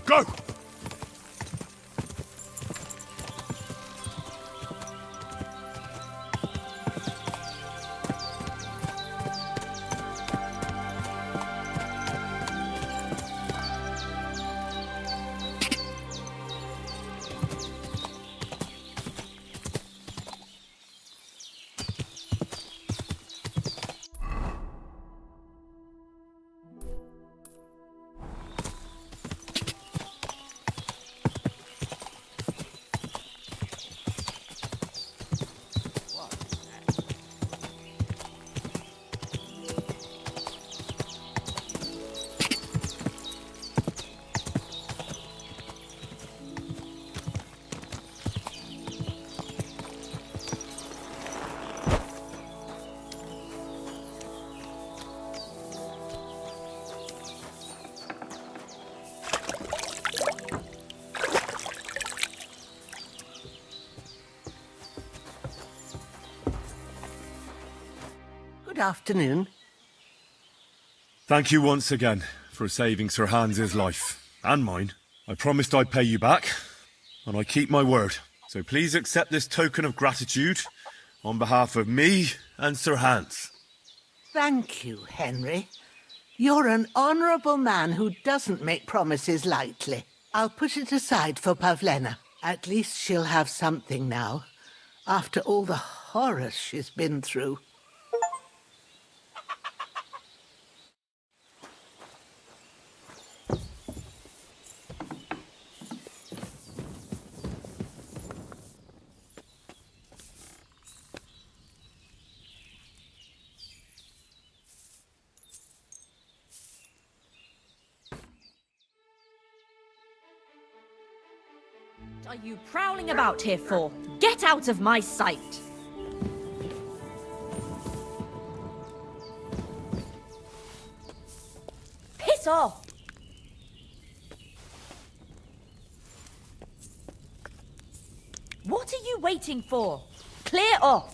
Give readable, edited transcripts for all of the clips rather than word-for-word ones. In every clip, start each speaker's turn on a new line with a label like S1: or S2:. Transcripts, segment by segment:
S1: Go!
S2: Good afternoon.
S1: Thank you once again for saving Sir Hans's life. And mine. I promised I'd pay you back, and I keep my word. So please accept this token of gratitude on behalf of me and Sir Hans.
S2: Thank you, Henry. You're an honourable man who doesn't make promises lightly. I'll put it aside for Pavlena. At least she'll have something now, after all the horrors she's been through.
S3: What are you prowling about here for? Get out of my sight! Piss off! What are you waiting for? Clear off!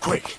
S1: Quick!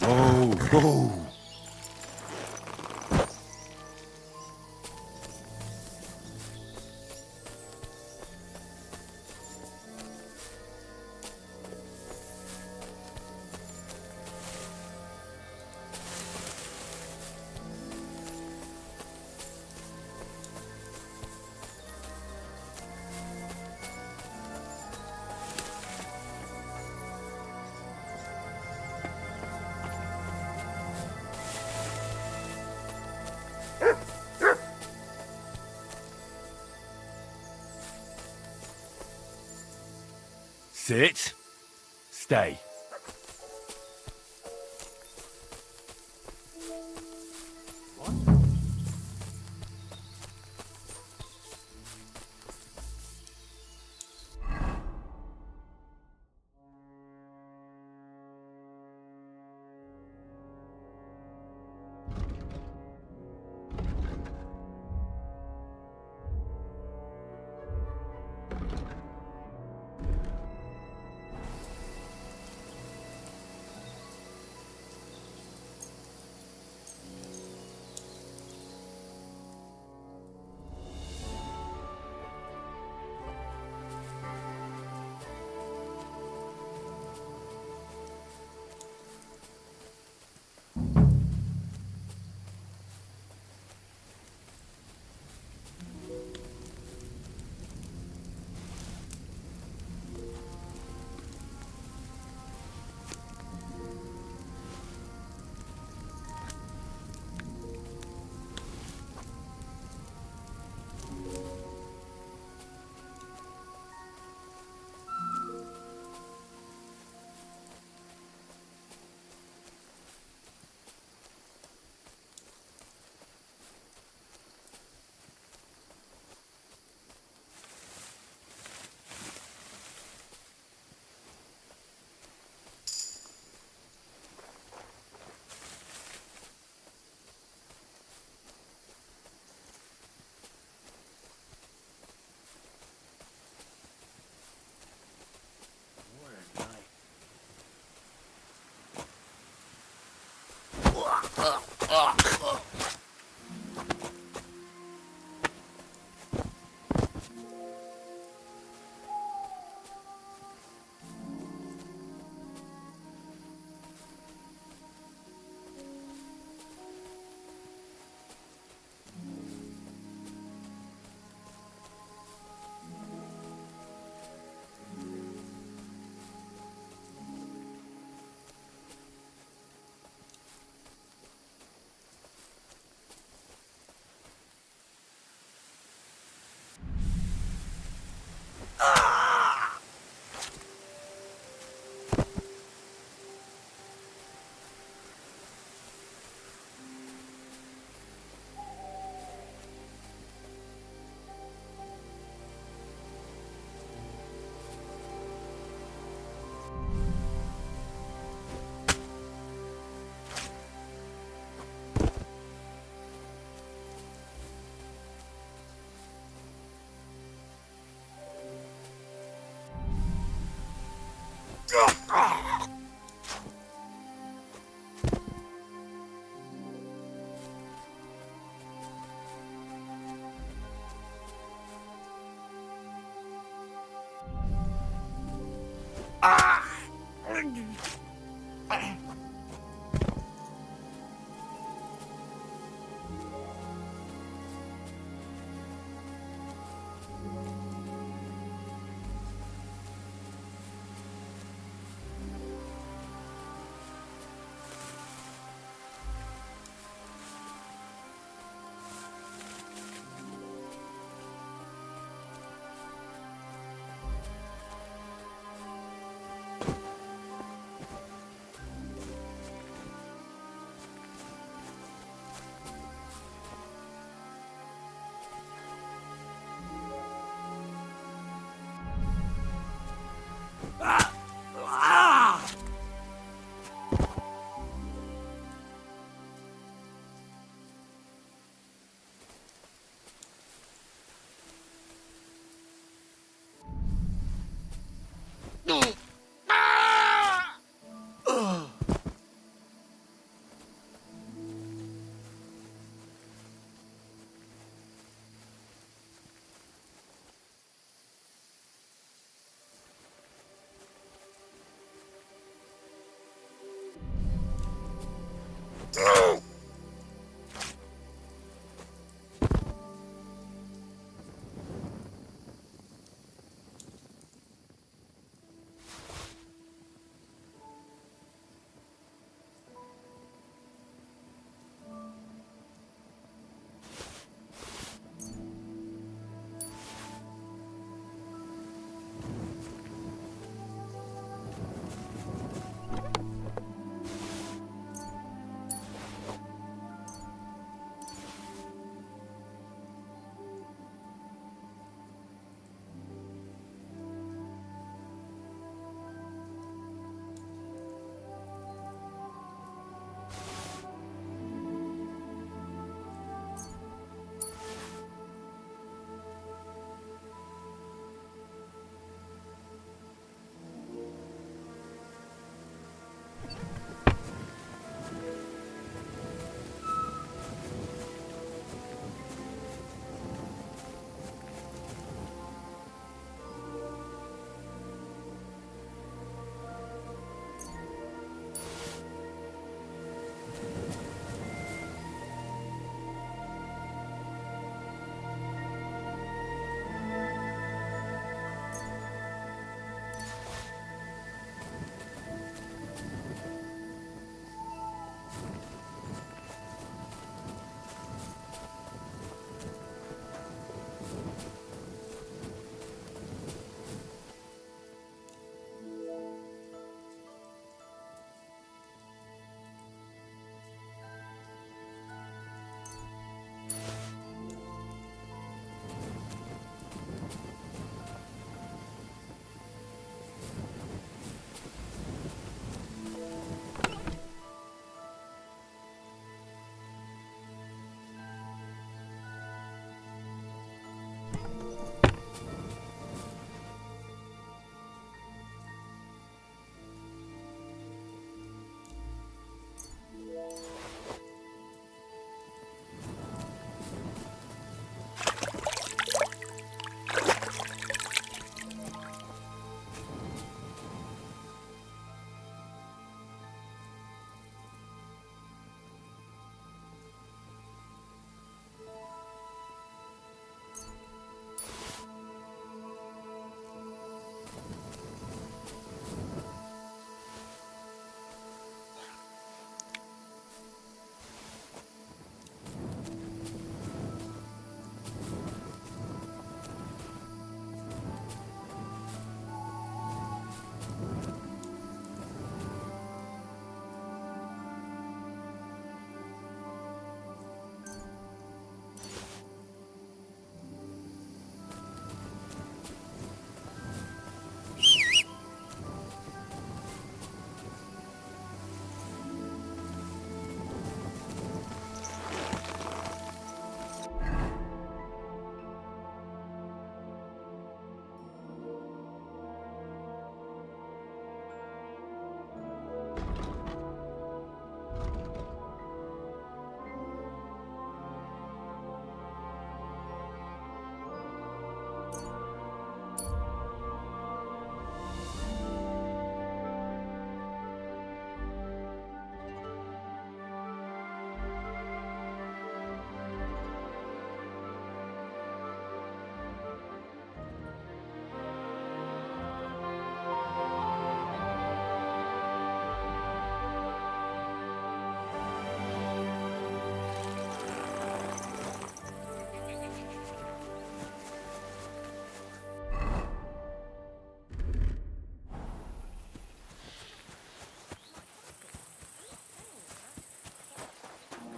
S1: Oh. Sit. Stay.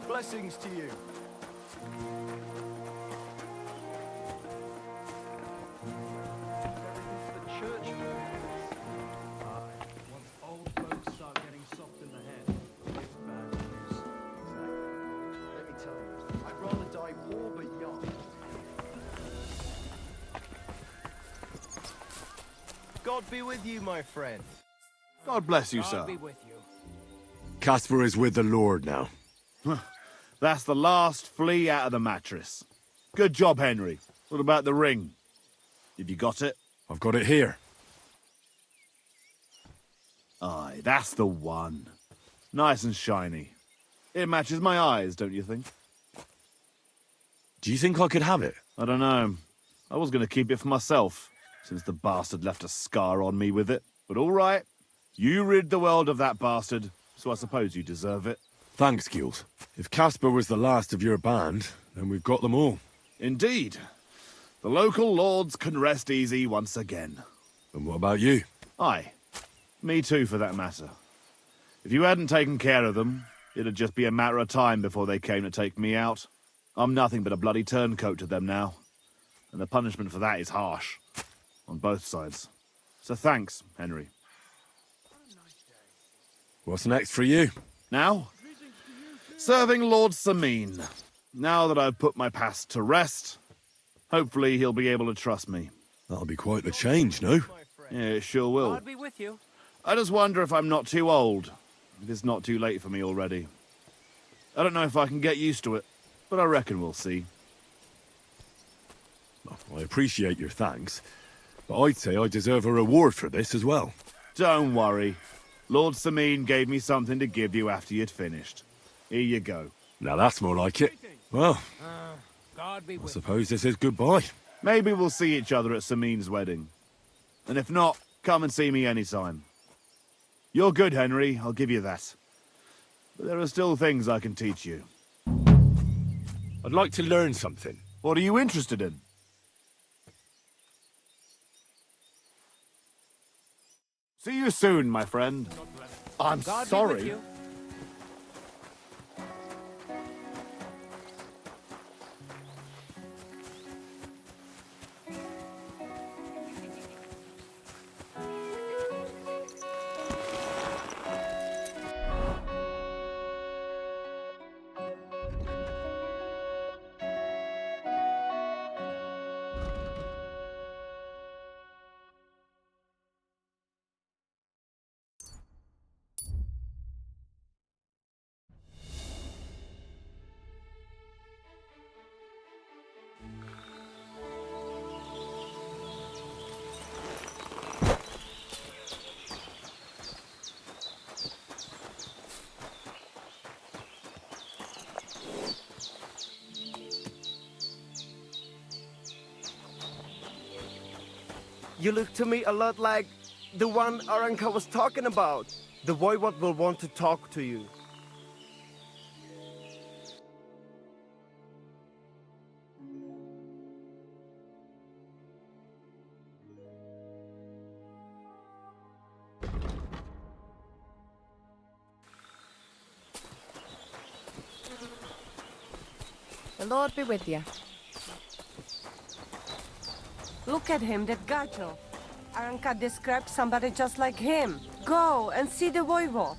S4: Blessings to you. The church. Once old folks start getting soft in the head, it's bad news. Exactly. Let me tell you, I'd rather die poor but young. God be with you, my friend.
S5: God bless you, sir.
S4: God be with you.
S1: Casper is with the Lord now.
S5: That's the last flea out of the mattress. Good job, Henry. What about the ring? Have you got it?
S1: I've got it here.
S5: Aye, that's the one. Nice and shiny. It matches my eyes, don't you think?
S1: Do you think I could have it?
S5: I don't know. I was going to keep it for myself, since the bastard left a scar on me with it. But all right, you rid the world of that bastard, so I suppose you deserve it.
S1: Thanks, Guild. If Casper was the last of your band, then we've got them all.
S5: Indeed. The local lords can rest easy once again.
S1: And what about you?
S5: Aye. Me too, for that matter. If you hadn't taken care of them, it'd just be a matter of time before they came to take me out. I'm nothing but a bloody turncoat to them now. And the punishment for that is harsh. On both sides. So thanks, Henry.
S1: What's next for you?
S5: Now? Serving Lord Samine. Now that I've put my past to rest, hopefully he'll be able to trust me.
S1: That'll be quite the change, no?
S5: Yeah, it sure will.
S4: I'll be with you.
S5: I just wonder if I'm not too old. If it's not too late for me already. I don't know if I can get used to it, but I reckon we'll see.
S1: Well, I appreciate your thanks, but I'd say I deserve a reward for this as well.
S5: Don't worry. Lord Samine gave me something to give you after you'd finished. Here you go.
S1: Now that's more like it. Well,
S4: God be
S1: I
S4: with you.
S1: suppose this is goodbye.
S5: Maybe we'll see each other at Samine's wedding. And if not, come and see me anytime. You're good, Henry, I'll give you that. But there are still things I can teach you.
S1: I'd like to learn something.
S5: What are you interested in? See you soon, my friend. I'm
S4: God be with
S5: sorry.
S4: you.
S6: You look to me a lot like the one Aranka was talking about. The voivod will want to talk to you.
S7: The Lord be with you. Look at him, that Gejza. Aranka described somebody just like him. Go and see the voivod.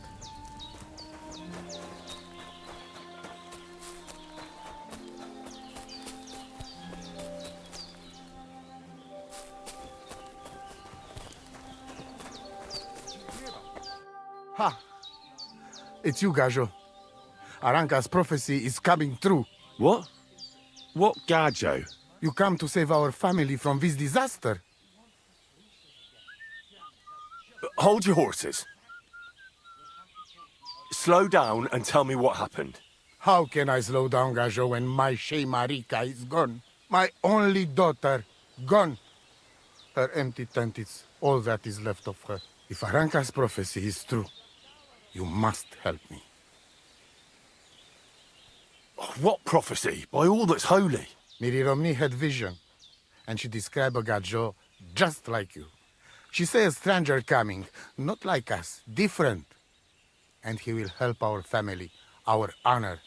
S8: Ha! It's you, Gejza. Aranka's prophecy is coming true.
S1: What? What Gejza?
S8: You come to save our family from this disaster.
S1: Hold your horses. Slow down and tell me what happened.
S8: How can I slow down, Gejza, when my Shea Marika is gone? My only daughter, gone. Her empty tent is all that is left of her. If Aranka's prophecy is true, you must help me.
S1: What prophecy? By all that's holy.
S8: Miri had vision, and she described a Gejza just like you. She says a stranger coming, not like us, different. And he will help our family, our honor.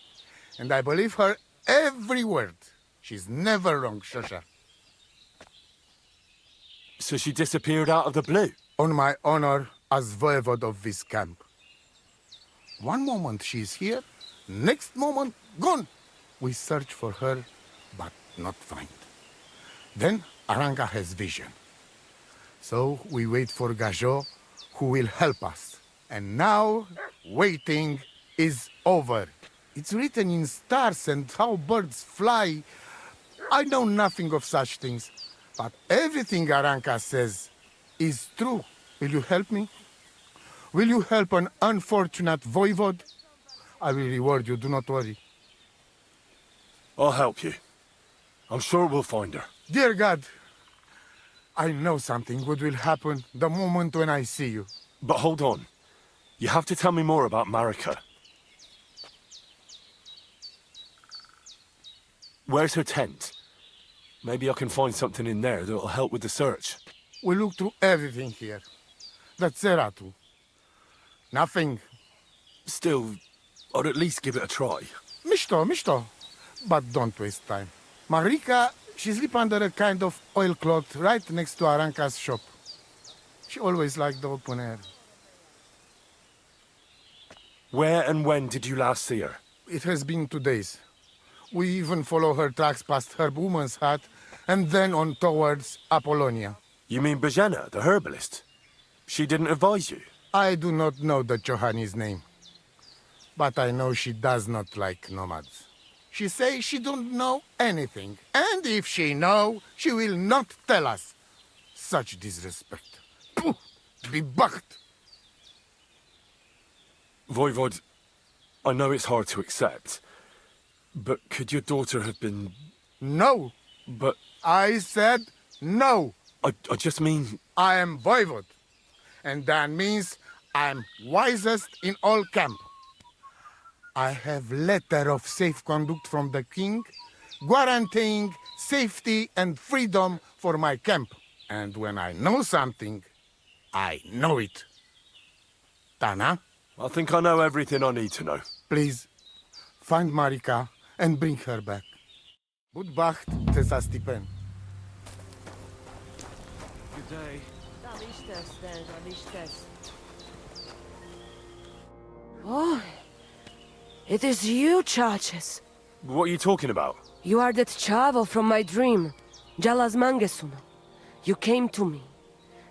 S8: And I believe her every word. She's never wrong, Shosha.
S1: So she disappeared out of the blue?
S8: On my honor as voivod of this camp. One moment she is here, next moment gone. We search for her, but not find. Then Aranka has vision. So we wait for Gejza, who will help us. And now, waiting is over. It's written in stars and how birds fly. I know nothing of such things, but everything Aranka says is true. Will you help me? Will you help an unfortunate voivod? I will reward you, do not worry.
S1: I'll help you. I'm sure we'll find her.
S8: Dear God, I know something good will happen the moment when I see you.
S1: But hold on. You have to tell me more about Marika. Where's her tent? Maybe I can find something in there that'll help with the search.
S8: We look through everything here. That's Zeratu. Nothing.
S1: Still, I'd at least give it a try.
S8: Mishto. But don't waste time. Marika, she sleep under a kind of oilcloth right next to Aranka's shop. She always liked the open air.
S1: Where and when did you last see her?
S8: It has been 2 days. We even follow her tracks past her woman's hut and then on towards Apollonia.
S1: You mean Gejza, the herbalist? She didn't advise you?
S8: I do not know the Johanni's name, but I know she does not like nomads. She say she don't know anything, and if she know, she will not tell us. Such disrespect. Puh! Be bucked!
S1: Voivod, I know it's hard to accept, but could your daughter have been...
S8: No!
S1: But...
S8: I said no!
S1: I just mean...
S8: I am Voivod, and that means I'm wisest in all camp. I have letter of safe conduct from the king, guaranteeing safety and freedom for my camp. And when I know something, I know it. Tana,
S1: I think I know everything I need to know.
S8: please, find Marika and bring her back. Budbacht Cesa Stipen.
S1: Good day.
S7: Oh, it is you, Charges.
S1: What are you talking about?
S7: You are that chavo from my dream, Jalas Mangesuno. You came to me,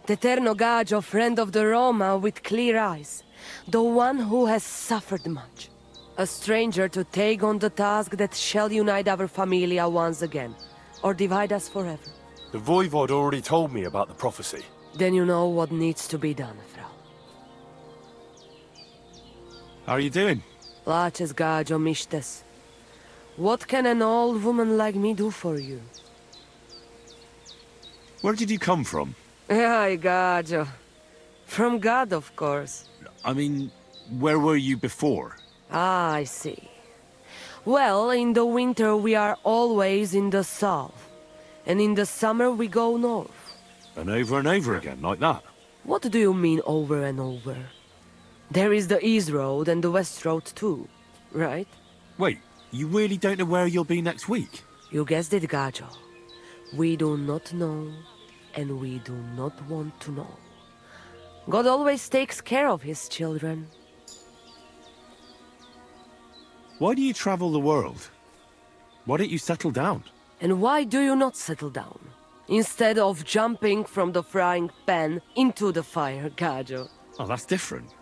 S7: the Eterno Gajo, friend of the Roma with clear eyes, the one who has suffered much. A stranger to take on the task that shall unite our familia once again, or divide us forever.
S1: The Voivod already told me about the prophecy.
S7: Then you know what needs to be done, Frau.
S1: How are you doing?
S7: Laches Gajo Mishtes. What can an old woman like me do for you?
S1: Where did you come from?
S7: Ay, Gajo. From God, of course.
S1: I mean, where were you before?
S7: Ah, I see. Well, in the winter we are always in the south. And in the summer we go north.
S1: And over again, like that?
S7: What do you mean over and over? There is the East Road and the West Road too, right?
S1: Wait, you really don't know where you'll be next week?
S7: You guessed it, Gajo. We do not know, and we do not want to know. God always takes care of his children.
S1: Why do you travel the world? Why don't you settle down?
S7: And why do you not settle down? Instead of jumping from the frying pan into the fire, Gajo.
S1: Oh, that's different.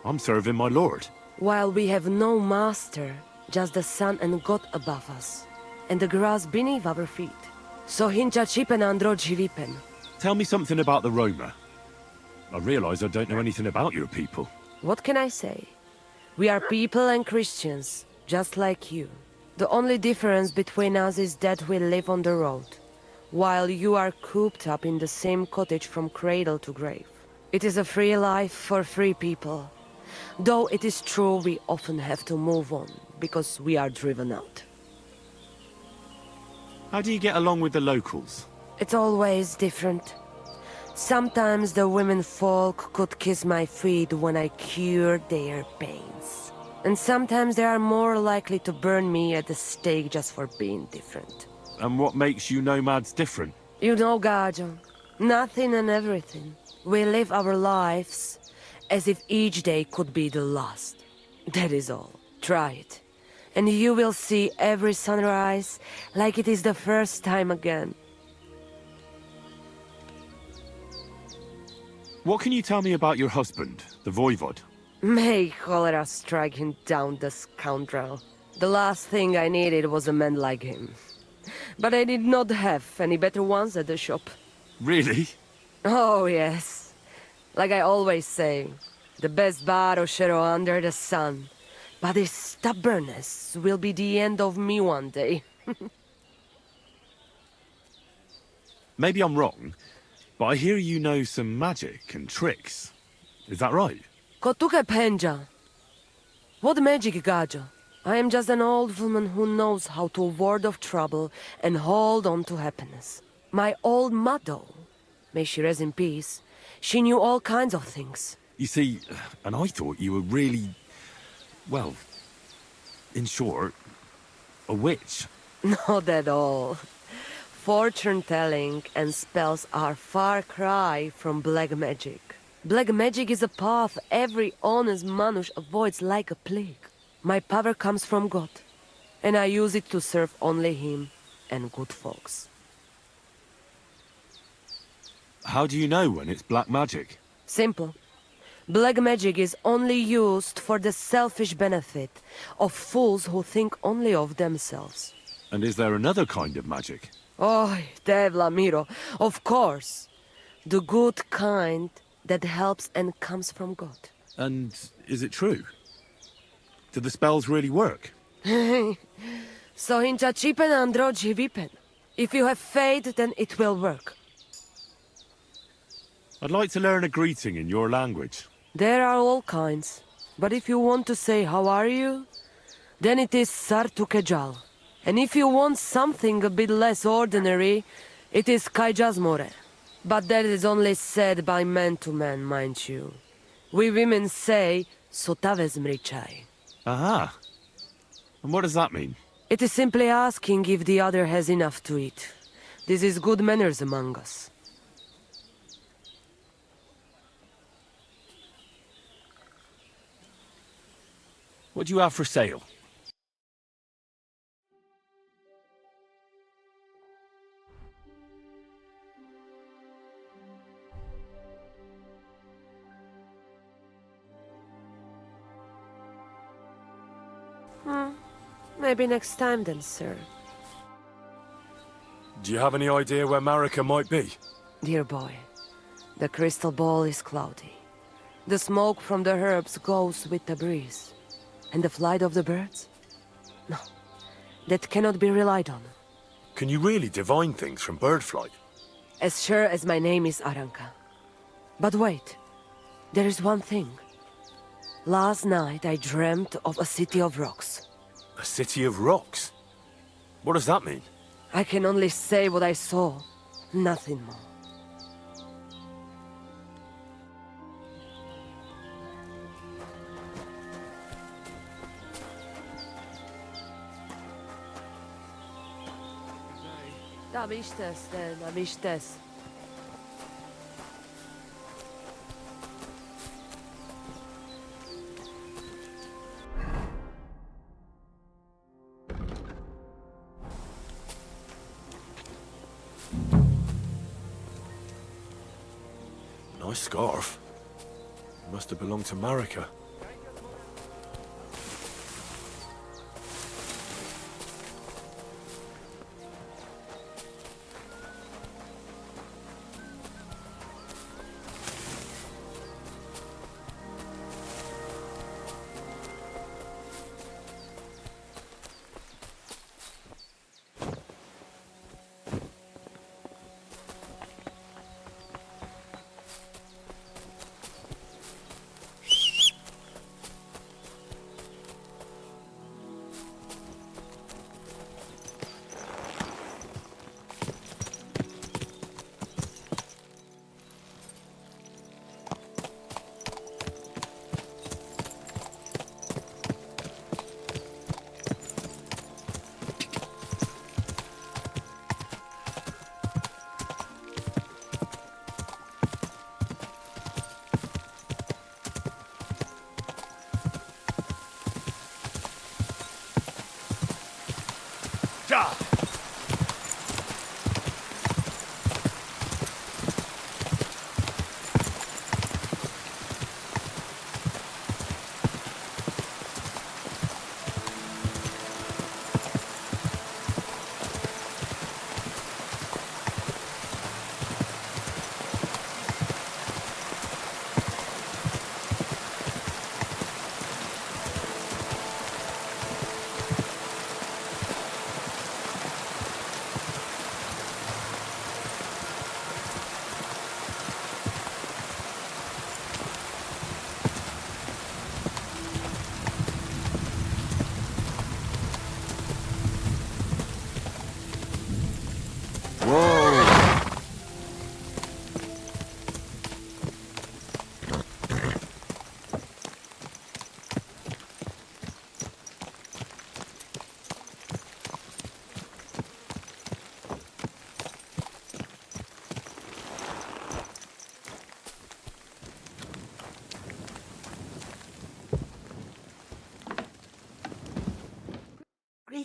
S1: I'm serving my lord.
S7: While we have no master, just the sun and God above us, and the grass beneath our feet. So hincha chipen andro jivipen.
S1: Tell me something about the Roma. I realize I don't know anything about your people.
S7: What can I say? We are people and Christians, just like you. The only difference between us is that we live on the road, while you are cooped up in the same cottage from cradle to grave. It is a free life for free people. Though it is true we often have to move on, because we are driven out.
S1: How do you get along with the locals?
S7: It's always different. Sometimes the women folk could kiss my feet when I cured their pains. And sometimes they are more likely to burn me at the stake just for being different.
S1: And what makes you nomads different?
S7: You know, Gajo, nothing and everything. We live our lives as if each day could be the last. That is all. Try it. And you will see every sunrise like it is the first time again.
S1: What can you tell me about your husband, the Voivod?
S7: May cholera strike him down, the scoundrel. The last thing I needed was a man like him. But I did not have any better ones at the shop.
S1: Really?
S7: Oh, yes. Like I always say, the best baroshero under the sun. But this stubbornness will be the end of me one day.
S1: Maybe I'm wrong, but I hear you know some magic and tricks. Is that right?
S7: Kotuke penja. What magic, Gejza? I am just an old woman who knows how to ward off trouble and hold on to happiness. My old mother, may she rest in peace, she knew all kinds of things.
S1: You see, and I thought you were really, well, in short, a witch.
S7: Not at all. Fortune-telling and spells are far cry from black magic. Black magic is a path every honest manush avoids like a plague. My power comes from God, and I use it to serve only Him and good folks.
S1: How do you know when it's black magic?
S7: Simple. Black magic is only used for the selfish benefit of fools who think only of themselves.
S1: And is there another kind of magic?
S7: Oh, Devla Miro, of course. The good kind that helps and comes from God.
S1: And is it true? Do the spells really work?
S7: So hincha chipen androji vipen. If you have faith, then it will work.
S1: I'd like to learn a greeting in your language.
S7: There are all kinds. But if you want to say how are you, then it is sartukejal. And if you want something a bit less ordinary, it is kaijazmore. But that is only said by man to man, mind you. We women say sotavezmrichai.
S1: Aha. And what does that mean?
S7: It is simply asking if the other has enough to eat. This is good manners among us.
S1: What do you have for sale?
S7: Maybe next time then, sir.
S1: Do you have any idea where Marika might be?
S7: Dear boy, the crystal ball is cloudy. The smoke from the herbs goes with the breeze. And the flight of the birds? No, that cannot be relied on.
S1: Can you really divine things from bird flight?
S7: As sure as my name is Aranka. But wait, there is one thing. Last night I dreamt of a city of rocks.
S1: A city of rocks? What does that mean?
S7: I can only say what I saw, nothing more. Amistes.
S1: Nice scarf. Must have belonged to Marika.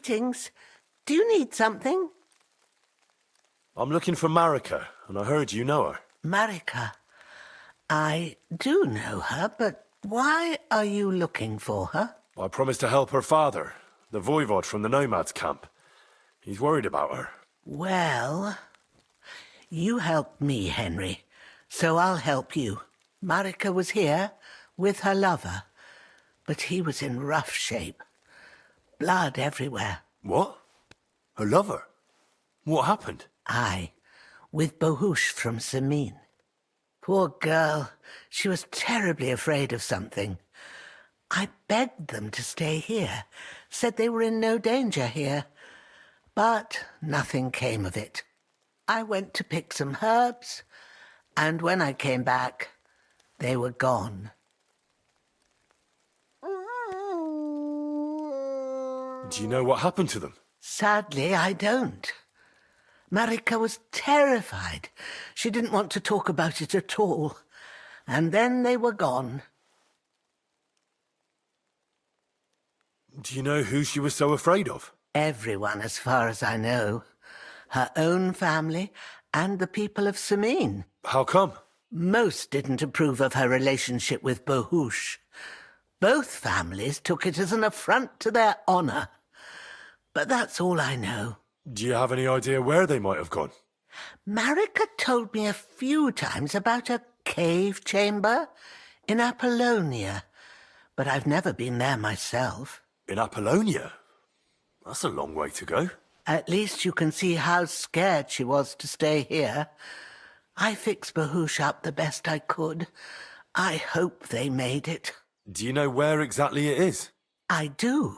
S2: Greetings. Do you need something?
S1: I'm looking for Marika, and I heard you know her.
S2: Marika. I do know her, but why are you looking for her?
S1: I promised to help her father, the voivod from the nomads camp. He's worried about her.
S2: Well, you helped me, Henry, so I'll help you. Marika was here with her lover, but he was in rough shape. Blood everywhere.
S1: What? Her lover? What happened?
S2: Aye, with Bohush from Samin. Poor girl, she was terribly afraid of something. I begged them to stay here, said they were in no danger here, but nothing came of it. I went to pick some herbs, and when I came back, they were gone.
S1: Do you know what happened to them?
S2: Sadly, I don't. Marika was terrified. She didn't want to talk about it at all. And then they were gone.
S1: Do you know who she was so afraid of?
S2: Everyone, as far as I know. Her own family and the people of Samin.
S1: How come?
S2: Most didn't approve of her relationship with Bohush. Both families took it as an affront to their honor. But that's all I know.
S1: Do you have any idea where they might have gone?
S2: Marika told me a few times about a cave chamber in Apollonia, but I've never been there myself.
S1: In Apollonia? That's a long way to go.
S2: At least you can see how scared she was to stay here. I fixed Bohush up the best I could. I hope they made it.
S1: Do you know where exactly it is?
S2: I do.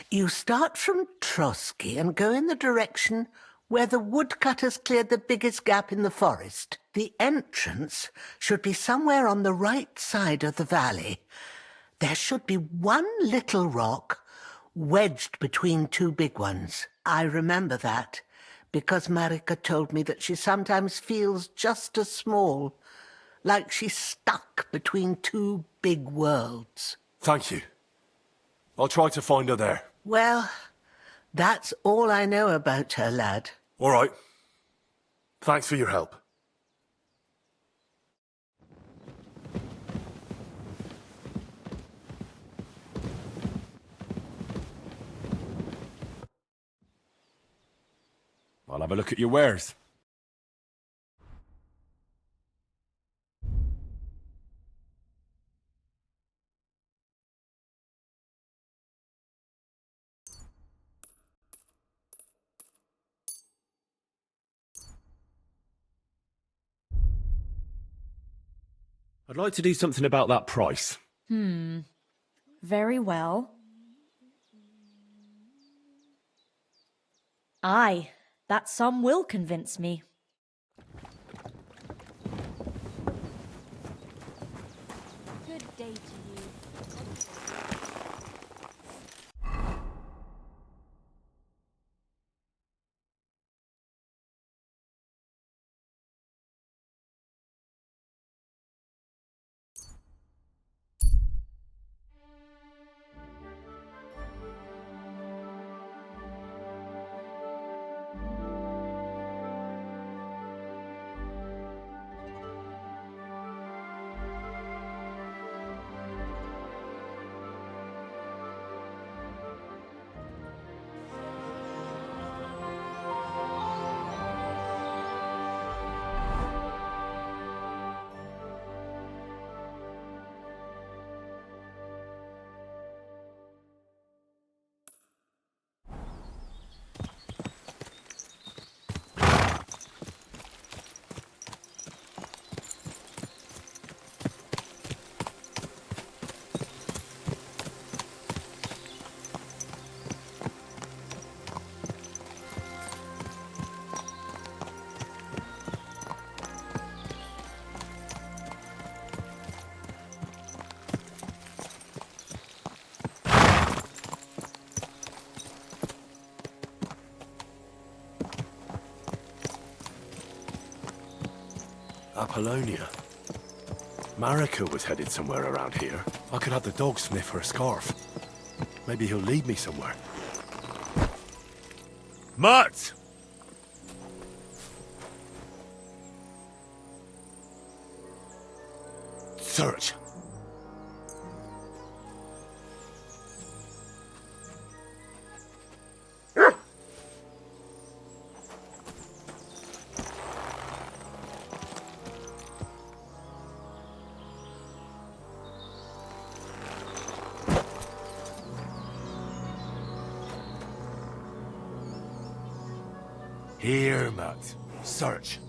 S2: You start from Trotsky and go in the direction where the woodcutters cleared the biggest gap in the forest. The entrance should be somewhere on the right side of the valley. There should be one little rock wedged between two big ones. I remember that because Marika told me that she sometimes feels just as small, like she's stuck between two big worlds.
S1: Thank you. I'll try to find her there.
S2: Well, that's all I know about her, lad.
S1: All right. Thanks for your help. I'll have a look at your wares. I'd like to do something about that price.
S3: Very well. Aye, that sum will convince me. Good day to you.
S1: Apollonia. Marika was headed somewhere around here. I could have the dog sniff her scarf. Maybe he'll lead me somewhere. Mats! Search. Here, Matt. Search.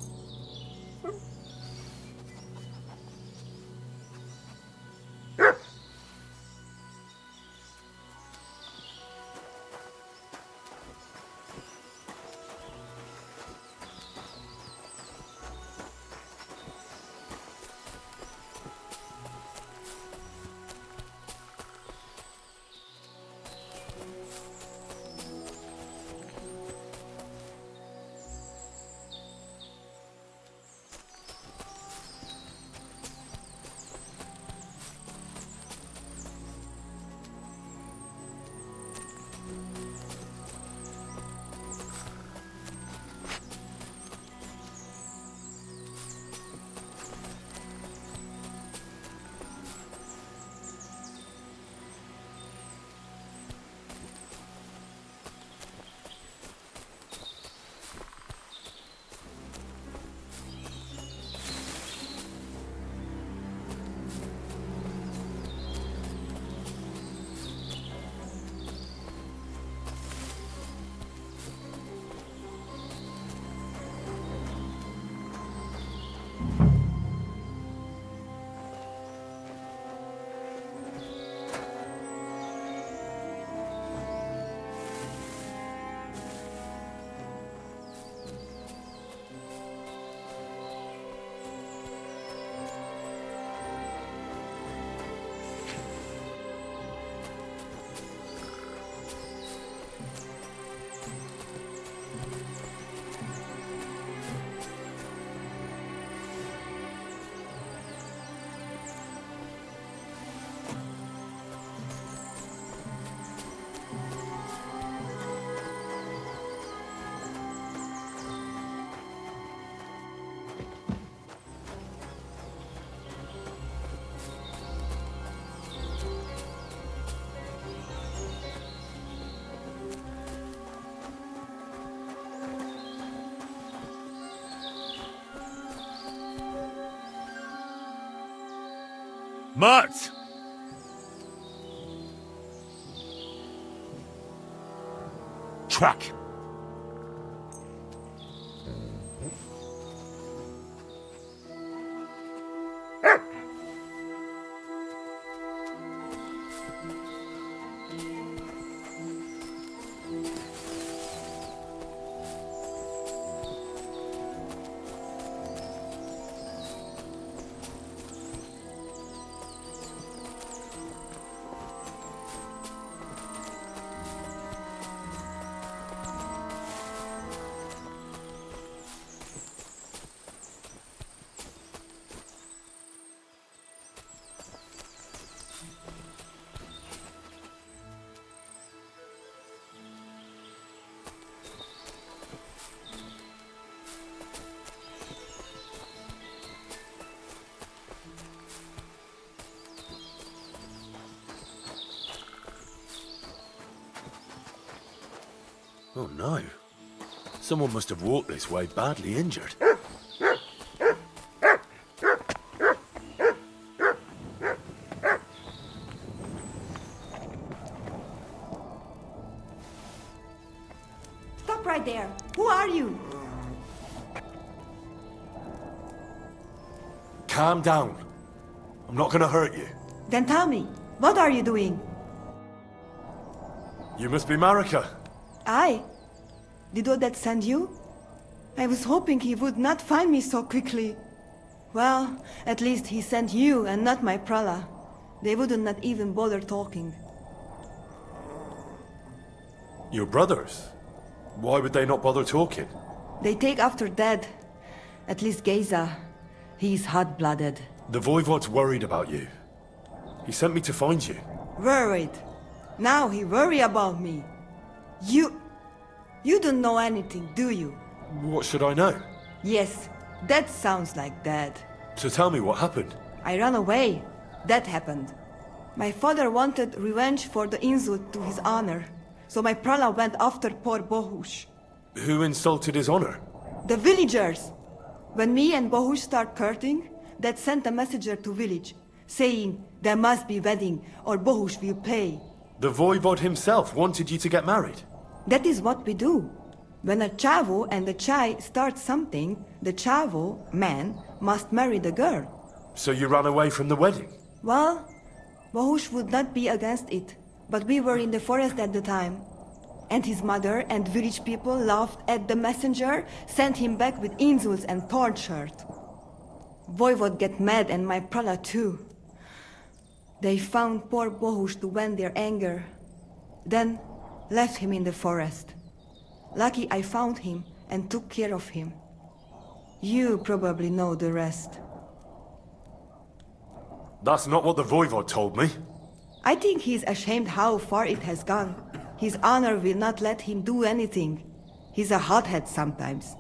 S1: Mats! Track. Oh no. Someone must have walked this way badly injured.
S9: Stop right there. Who are you?
S1: Calm down. I'm not gonna hurt you.
S9: Then tell me, what are you doing?
S1: You must be Marika.
S9: I? Did Odette send you? I was hoping he would not find me so quickly. Well, at least he sent you and not my prala. They wouldn't not even bother talking.
S1: Your brothers? Why would they not bother talking?
S9: They take after dead. At least Gejza. He's hot-blooded.
S1: The Voivod's worried about you. He sent me to find you.
S9: Worried. Now he worry about me. You don't know anything, do you?
S10: What should I know?
S9: Yes, that sounds like Dad.
S10: So tell me what happened.
S9: I ran away. That happened. My father wanted revenge for the insult to his honor, so my prala went after poor Bohush.
S10: Who insulted his honor?
S9: The villagers! When me and Bohush start courting, Dad sent a messenger to village, saying there must be wedding or Bohush will pay.
S10: The voivod himself wanted you to get married.
S9: That is what we do. When a chavo and a chai start something, the chavo, man, must marry the girl.
S10: So you ran away from the wedding?
S9: Well, Bohush would not be against it, but we were in the forest at the time. And his mother and village people laughed at the messenger, sent him back with insults and tortured. Voivod get mad and my prala too. They found poor Bohush to vent their anger, then left him in the forest. Lucky I found him and took care of him. You probably know the rest.
S10: That's not what the voivod told me.
S9: I think he's ashamed how far it has gone. His honor will not let him do anything. He's a hothead sometimes.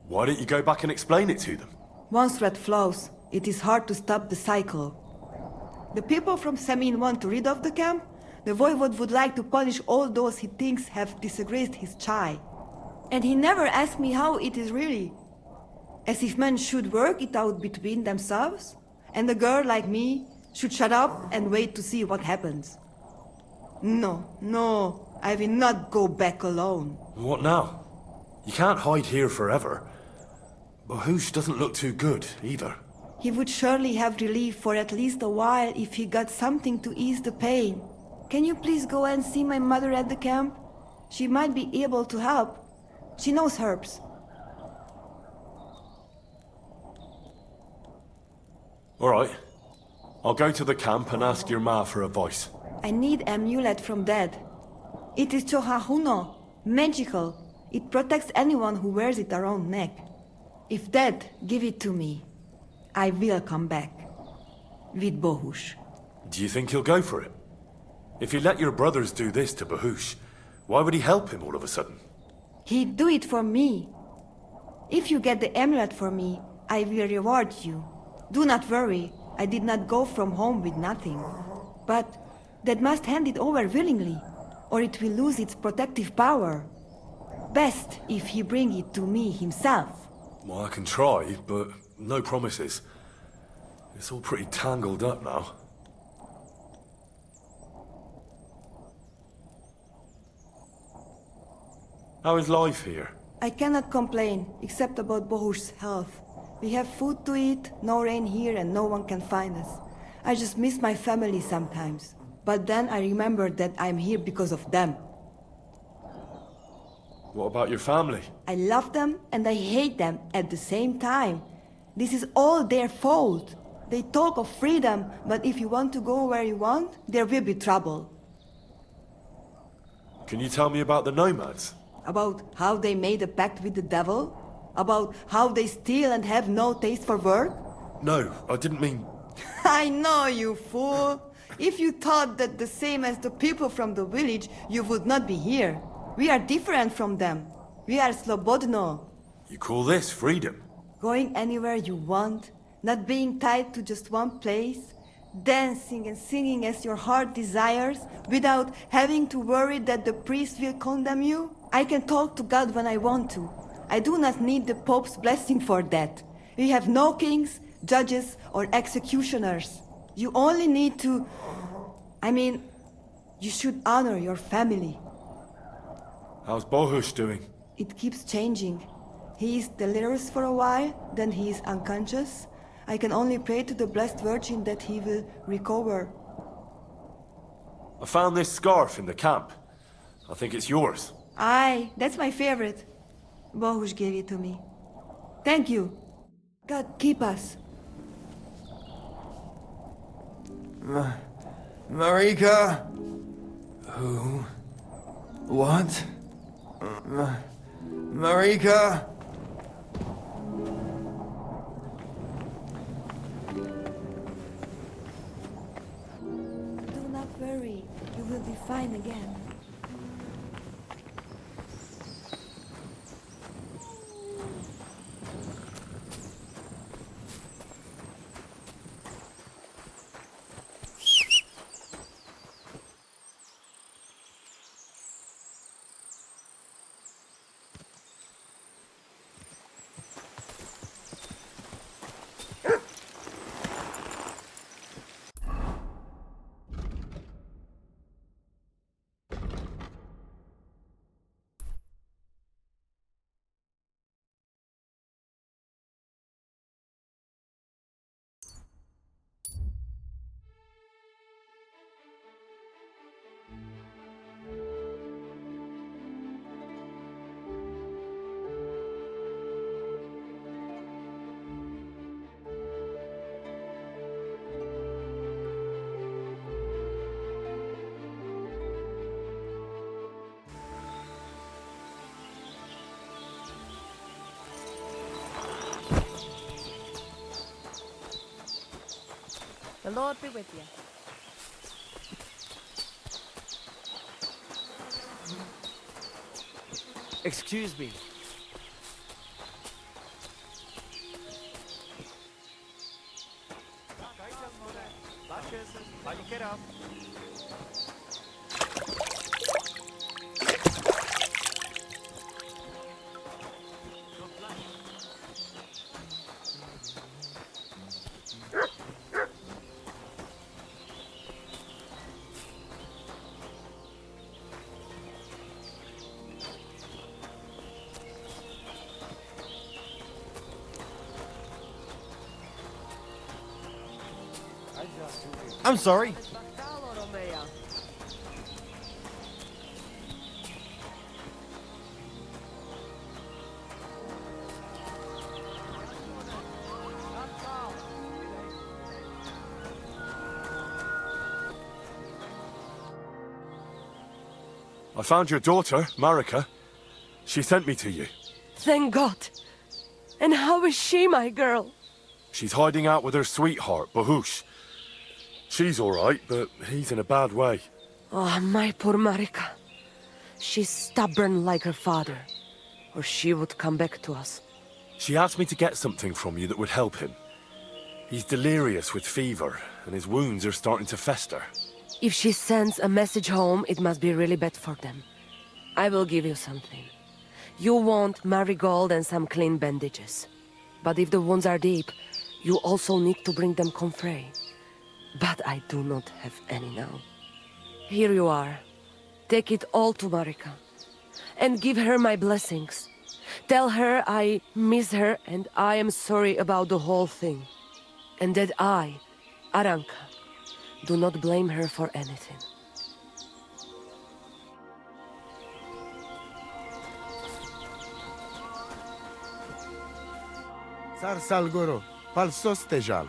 S10: Why don't you go back and explain it to them?
S9: Once red flows, it is hard to stop the cycle. The people from Semin want to rid of the camp. The voivod would like to punish all those he thinks have disgraced his chai. And he never asked me how it is really. As if men should work it out between themselves, and a girl like me should shut up and wait to see what happens. No, I will not go back alone.
S10: What now? You can't hide here forever. Bohush doesn't look too good, either.
S9: He would surely have relief for at least a while if he got something to ease the pain. Can you please go and see my mother at the camp? She might be able to help. She knows herbs.
S10: All right. I'll go to the camp and ask your ma for advice.
S9: I need amulet from Dad. It is chohahuno, magical. It protects anyone who wears it around neck. If Dad give it to me, I will come back. With Bohush.
S10: Do you think he'll go for it? If he let your brothers do this to Bohush, why would he help him all of a sudden?
S9: He'd do it for me. If you get the amulet for me, I will reward you. Do not worry, I did not go from home with nothing. But Dad must hand it over willingly, or it will lose its protective power. Best if he bring it to me himself.
S10: Well, I can try, but no promises. It's all pretty tangled up now. How is life here?
S9: I cannot complain, except about Bohush's health. We have food to eat, no rain here, and no one can find us. I just miss my family sometimes. But then I remember that I'm here because of them.
S10: What about your family?
S9: I love them and I hate them at the same time. This is all their fault. They talk of freedom, but if you want to go where you want, there will be trouble.
S10: Can you tell me about the nomads?
S9: About how they made a pact with the devil? About how they steal and have no taste for work?
S10: No, I didn't mean...
S9: I know, you fool! If you thought that the same as the people from the village, you would not be here. We are different from them. We are slobodno.
S10: You call this freedom?
S9: Going anywhere you want, not being tied to just one place, dancing and singing as your heart desires, without having to worry that the priest will condemn you. I can talk to God when I want to. I do not need the Pope's blessing for that. We have no kings, judges, or executioners. You only need to... you should honor your family.
S10: How's Bohush doing?
S9: It keeps changing. He is delirious for a while, then he is unconscious. I can only pray to the Blessed Virgin that he will recover.
S10: I found this scarf in the camp. I think it's yours.
S9: Aye, that's my favorite. Bohush gave it to me. Thank you. God keep us.
S11: Marika? Who? What? Marika?
S9: Do not worry. You will be fine again.
S3: The Lord be with you.
S6: Excuse me. I'm sorry.
S10: I found your daughter, Marika. She sent me to you.
S7: Thank God. And how is she, my girl?
S10: She's hiding out with her sweetheart, Bahush. She's all right, but he's in a bad way.
S7: Oh, my poor Marika. She's stubborn like her father, or she would come back to us.
S10: She asked me to get something from you that would help him. He's delirious with fever, and his wounds are starting to fester.
S7: If she sends a message home, it must be really bad for them. I will give you something. You want marigold and some clean bandages. But if the wounds are deep, you also need to bring them comfrey. But I do not have any now. Here you are. Take it all to Marika. And give her my blessings. Tell her I miss her and I am sorry about the whole thing. And that I, Aranka, do not blame her for anything.
S8: Sar Salgoro, Palsos Tejal.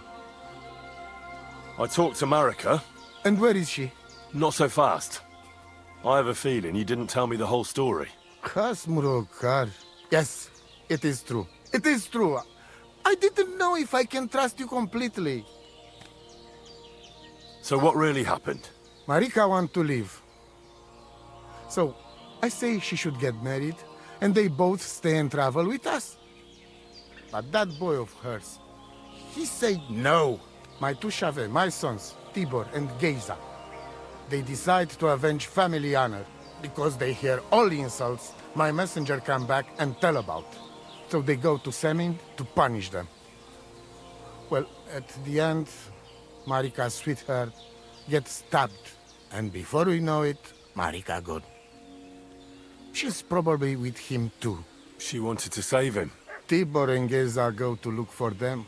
S10: I talked to Marika.
S8: And where is she?
S10: Not so fast. I have a feeling you didn't tell me the whole story.
S8: Kasmurokar. Yes, it is true. It is true. I didn't know if I can trust you completely.
S10: So what really happened?
S8: Marika wants to leave. So, I say she should get married, and they both stay and travel with us. But that boy of hers, he said no. My two Shave, my sons, Tibor and Gejza, they decide to avenge family honor, because they hear all insults my messenger come back and tell about. So they go to Semin to punish them. Well, at the end, Marika's sweetheart gets stabbed. And before we know it, Marika gone. She's probably with him too.
S10: She wanted to save him.
S8: Tibor and Gejza go to look for them.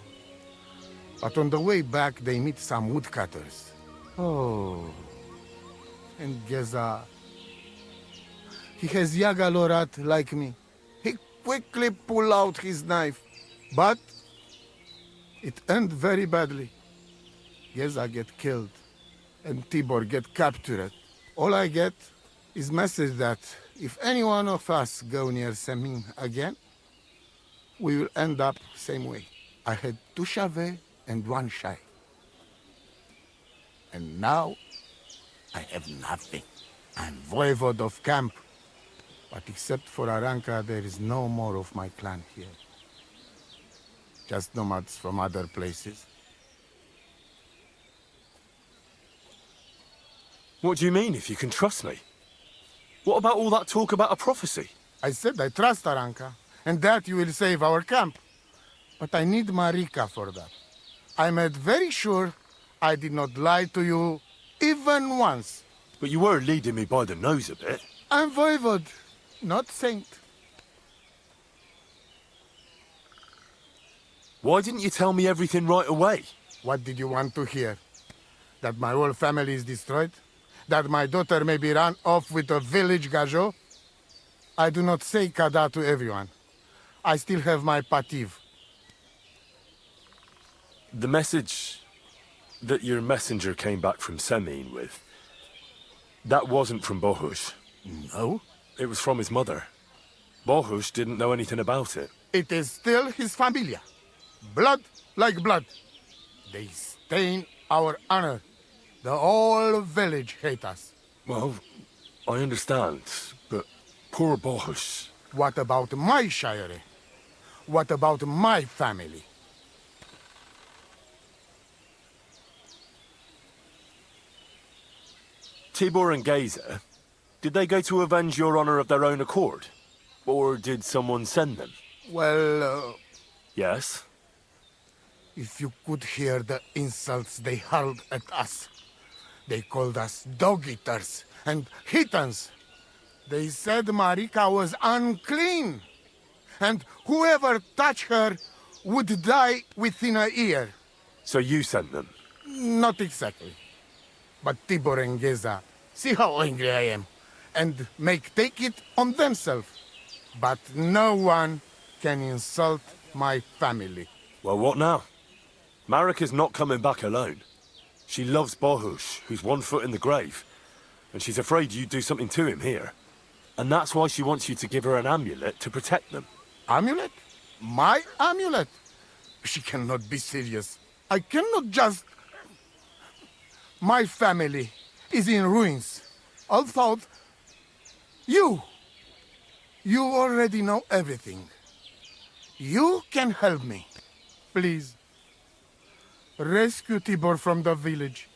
S8: But on the way back, they meet some woodcutters. Oh. And Gejza... he has Yaga Lorat like me. He quickly pull out his knife. But... it end very badly. Gejza get killed. And Tibor get captured. All I get is message that if any one of us go near Semin again, we will end up same way. I had 2 Shave and 1 Shai. And now, I have nothing. I'm voivode of camp. But except for Aranka, there is no more of my clan here. Just nomads from other places.
S10: What do you mean, if you can trust me? What about all that talk about a prophecy?
S8: I said I trust Aranka, and that you will save our camp. But I need Marika for that. I made very sure I did not lie to you even once.
S10: But you were leading me by the nose a bit.
S8: I'm voivode, not saint.
S10: Why didn't you tell me everything right away?
S8: What did you want to hear? That my whole family is destroyed? That my daughter may be run off with a village Gejza? I do not say kada to everyone. I still have my pativ.
S10: The message that your messenger came back from Semin with, that wasn't from Bohush.
S8: No?
S10: It was from his mother. Bohush didn't know anything about it.
S8: It is still his familia. Blood like blood. They stain our honor. The whole village hate us.
S10: Well, I understand, but poor Bohush.
S8: What about my shire? What about my family?
S10: Tibor and Gejza, did they go to avenge your honor of their own accord? Or did someone send them?
S8: Well,
S10: Yes?
S8: if you could hear the insults they hurled at us. They called us dog-eaters and heathens. They said Marika was unclean. And whoever touched her would die within a year.
S10: So you sent them?
S8: Not exactly. But Tibor and Gejza, see how angry I am, and take it on themselves. But no one can insult my family.
S10: Well, what now? Marika's not coming back alone. She loves Bohush, who's 1 foot in the grave. And she's afraid you'd do something to him here. And that's why she wants you to give her an amulet to protect them.
S8: Amulet? My amulet? She cannot be serious. I cannot just... My family is in ruins. I thought... You already know everything. You can help me. Please. Rescue Tibor from the village.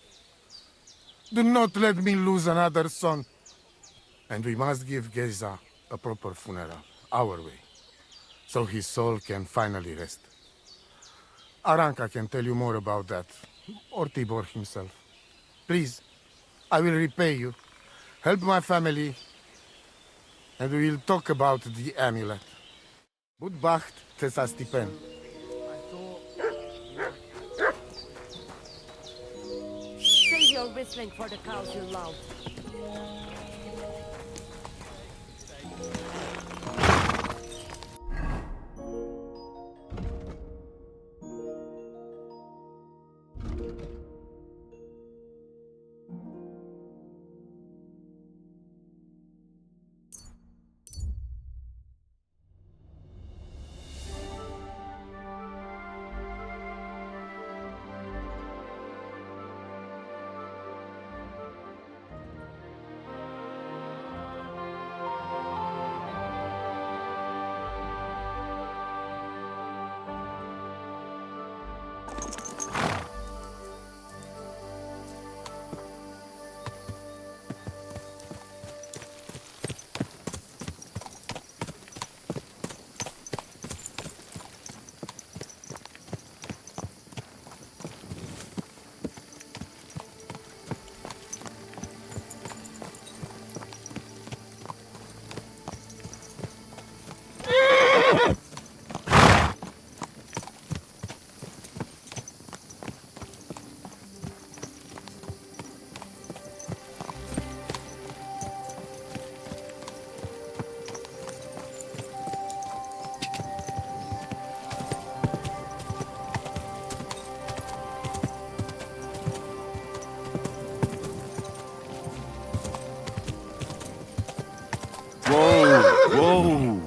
S8: Do not let me lose another son. And we must give Gejza a proper funeral, our way, so his soul can finally rest. Aranka can tell you more about that, or Tibor himself. Please, I will repay you. Help my family, and we will talk about the amulet. Budbacht Tesa Stipen.
S7: Save your whistling for the cows you love.
S10: Whoa!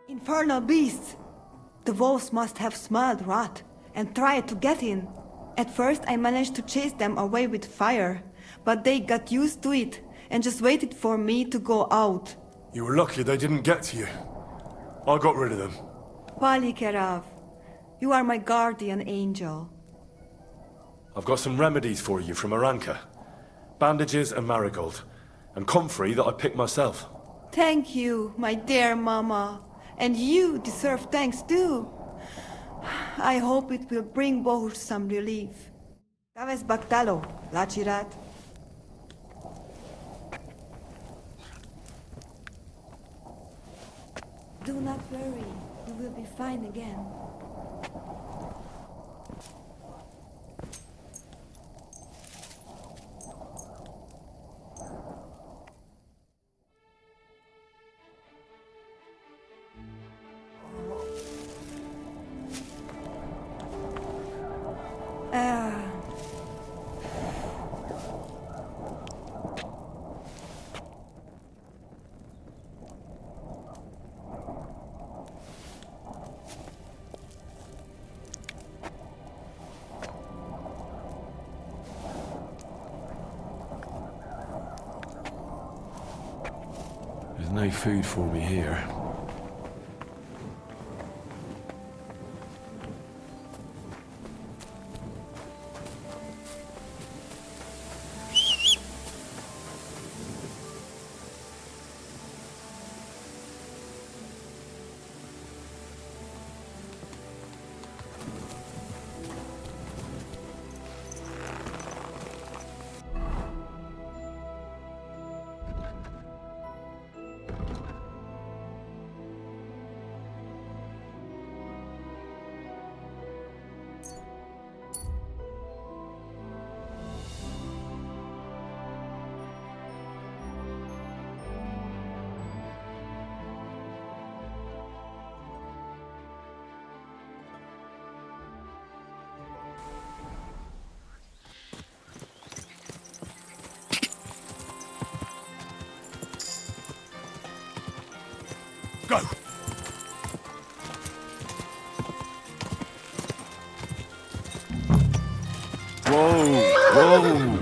S9: Infernal beasts! The wolves must have smelled rot and tried to get in. At first I managed to chase them away with fire, but they got used to it and just waited for me to go out.
S10: You were lucky they didn't get to you. I got rid of them.
S9: MiKeYROG, you are my guardian angel.
S10: I've got some remedies for you from Aranka. Bandages and marigold. And comfrey that I picked myself.
S9: Thank you, my dear mama. And you deserve thanks too. I hope it will bring Bohush some relief. Taves baktalo, lachirat. Do not worry, you will be fine again.
S10: There's no food for me here.
S1: Go! Whoa! Whoa!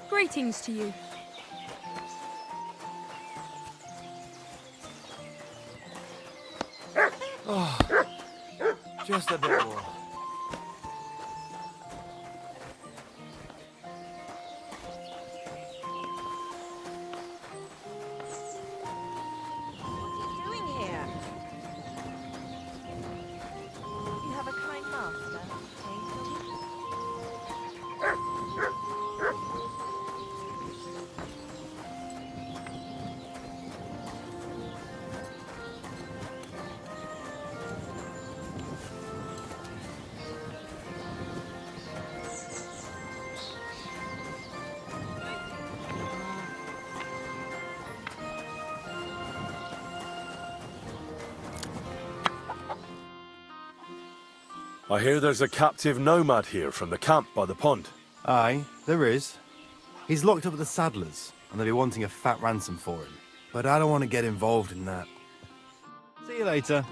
S3: Greetings to you.
S11: Just a bit more.
S10: I hear there's a captive nomad here from the camp by the pond.
S12: Aye, there is. He's locked up at the Saddlers, and they'll be wanting a fat ransom for him. But I don't want to get involved in that. See you later.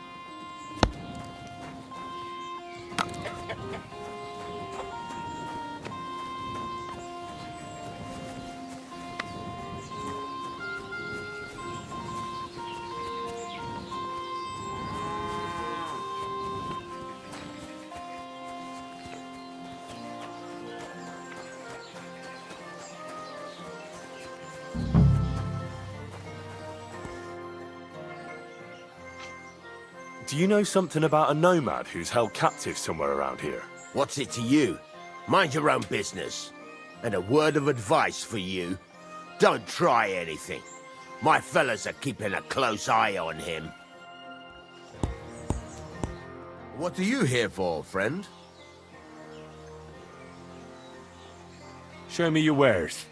S10: Do you know something about a nomad who's held captive somewhere around here?
S13: What's it to you? Mind your own business. And a word of advice for you. Don't try anything. My fellas are keeping a close eye on him. What are you here for, friend?
S10: Show me your wares.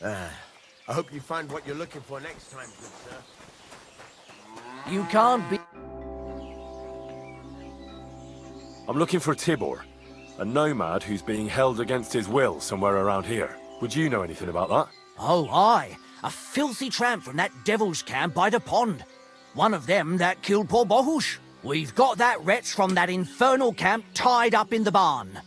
S13: I hope you find what you're looking for next time, good sir.
S14: You can't be...
S10: I'm looking for Tibor, a nomad who's being held against his will somewhere around here. Would you know anything about that?
S14: Oh, aye. A filthy tramp from that devil's camp by the pond. One of them that killed poor Bohush. We've got that wretch from that infernal camp tied up in the barn.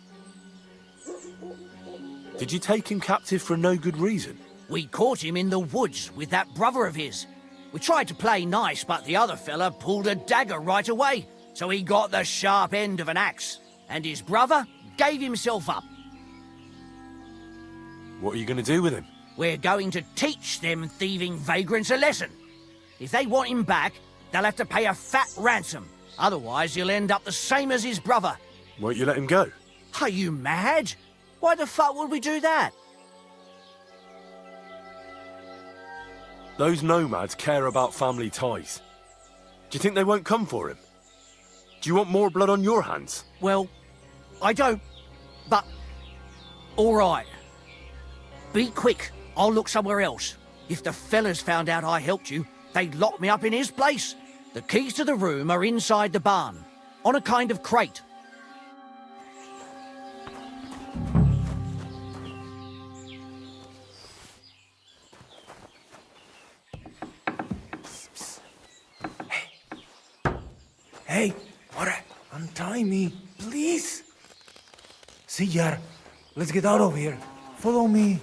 S10: Did you take him captive for no good reason?
S14: We caught him in the woods with that brother of his. We tried to play nice, but the other fella pulled a dagger right away, so he got the sharp end of an axe. And his brother gave himself up.
S10: What are you going to do with him?
S14: We're going to teach them thieving vagrants a lesson. If they want him back, they'll have to pay a fat ransom. Otherwise, he'll end up the same as his brother.
S10: Won't you let him go?
S14: Are you mad? Why the fuck would we do that?
S10: Those nomads care about family ties. Do you think they won't come for him? Do you want more blood on your hands?
S14: Well, I don't, but... all right. Be quick. I'll look somewhere else. If the fellas found out I helped you, they'd lock me up in his place. The keys to the room are inside the barn, on a kind of crate.
S11: Hey, what? Untie me, please. See, Yar, let's get out of here. Follow me.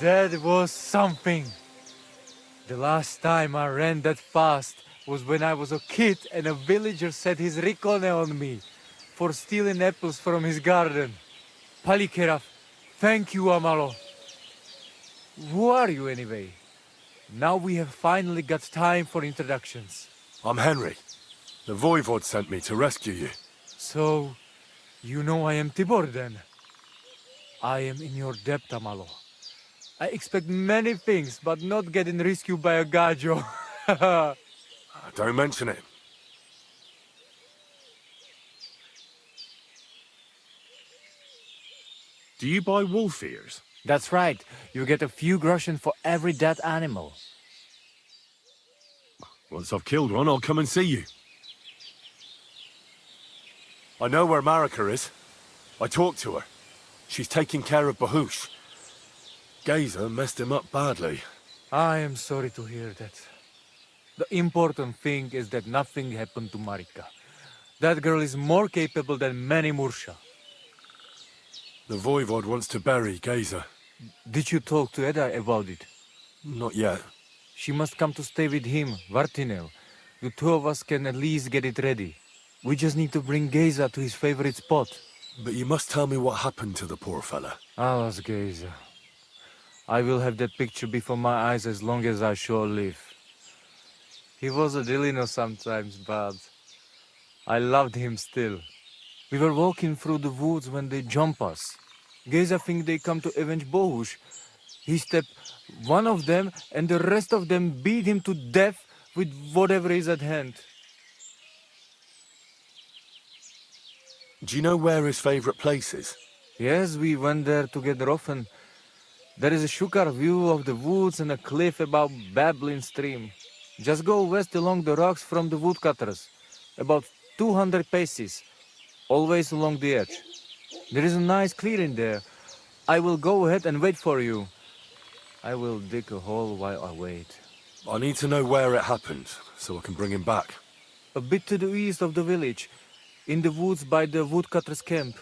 S15: That was something. The last time I ran that fast was when I was a kid and a villager set his ricone on me for stealing apples from his garden. Palikeraf, thank you, Amalo. Who are you anyway? Now we have finally got time for introductions.
S10: I'm Henry. The Voivod sent me to rescue you.
S15: So, you know I am Tibor then? I am in your debt, Amalo. I expect many things, but not getting rescued by a gajo.
S10: Don't mention it. Do you buy wolf ears?
S15: That's right. You get a few groschen for every dead animal.
S10: Once I've killed one, I'll come and see you. I know where Marika is. I talked to her. She's taking care of Bahush. Gejza messed him up badly.
S15: I am sorry to hear that. The important thing is that nothing happened to Marika. That girl is more capable than many Mursha.
S10: The Voivod wants to bury Gejza.
S15: Did you talk to Eda about it?
S10: Not yet.
S15: She must come to stay with him, Vartinel. The two of us can at least get it ready. We just need to bring Gejza to his favorite spot.
S10: But you must tell me what happened to the poor fella.
S15: Alas, Gejza. I will have that picture before my eyes as long as I shall live. He was a Delino sometimes, but I loved him still. We were walking through the woods when they jump us. Gejza think they come to avenge Bohush. He stepped one of them, and the rest of them beat him to death with whatever is at hand.
S10: Do you know where his favorite place is?
S15: Yes, we went there together often. There is a shukar view of the woods and a cliff above babbling stream. Just go west along the rocks from the woodcutters. About 200 paces. Always along the edge. There is a nice clearing there. I will go ahead and wait for you. I will dig a hole while I wait.
S10: I need to know where it happened, so I can bring him back.
S15: A bit to the east of the village. In the woods by the woodcutter's camp.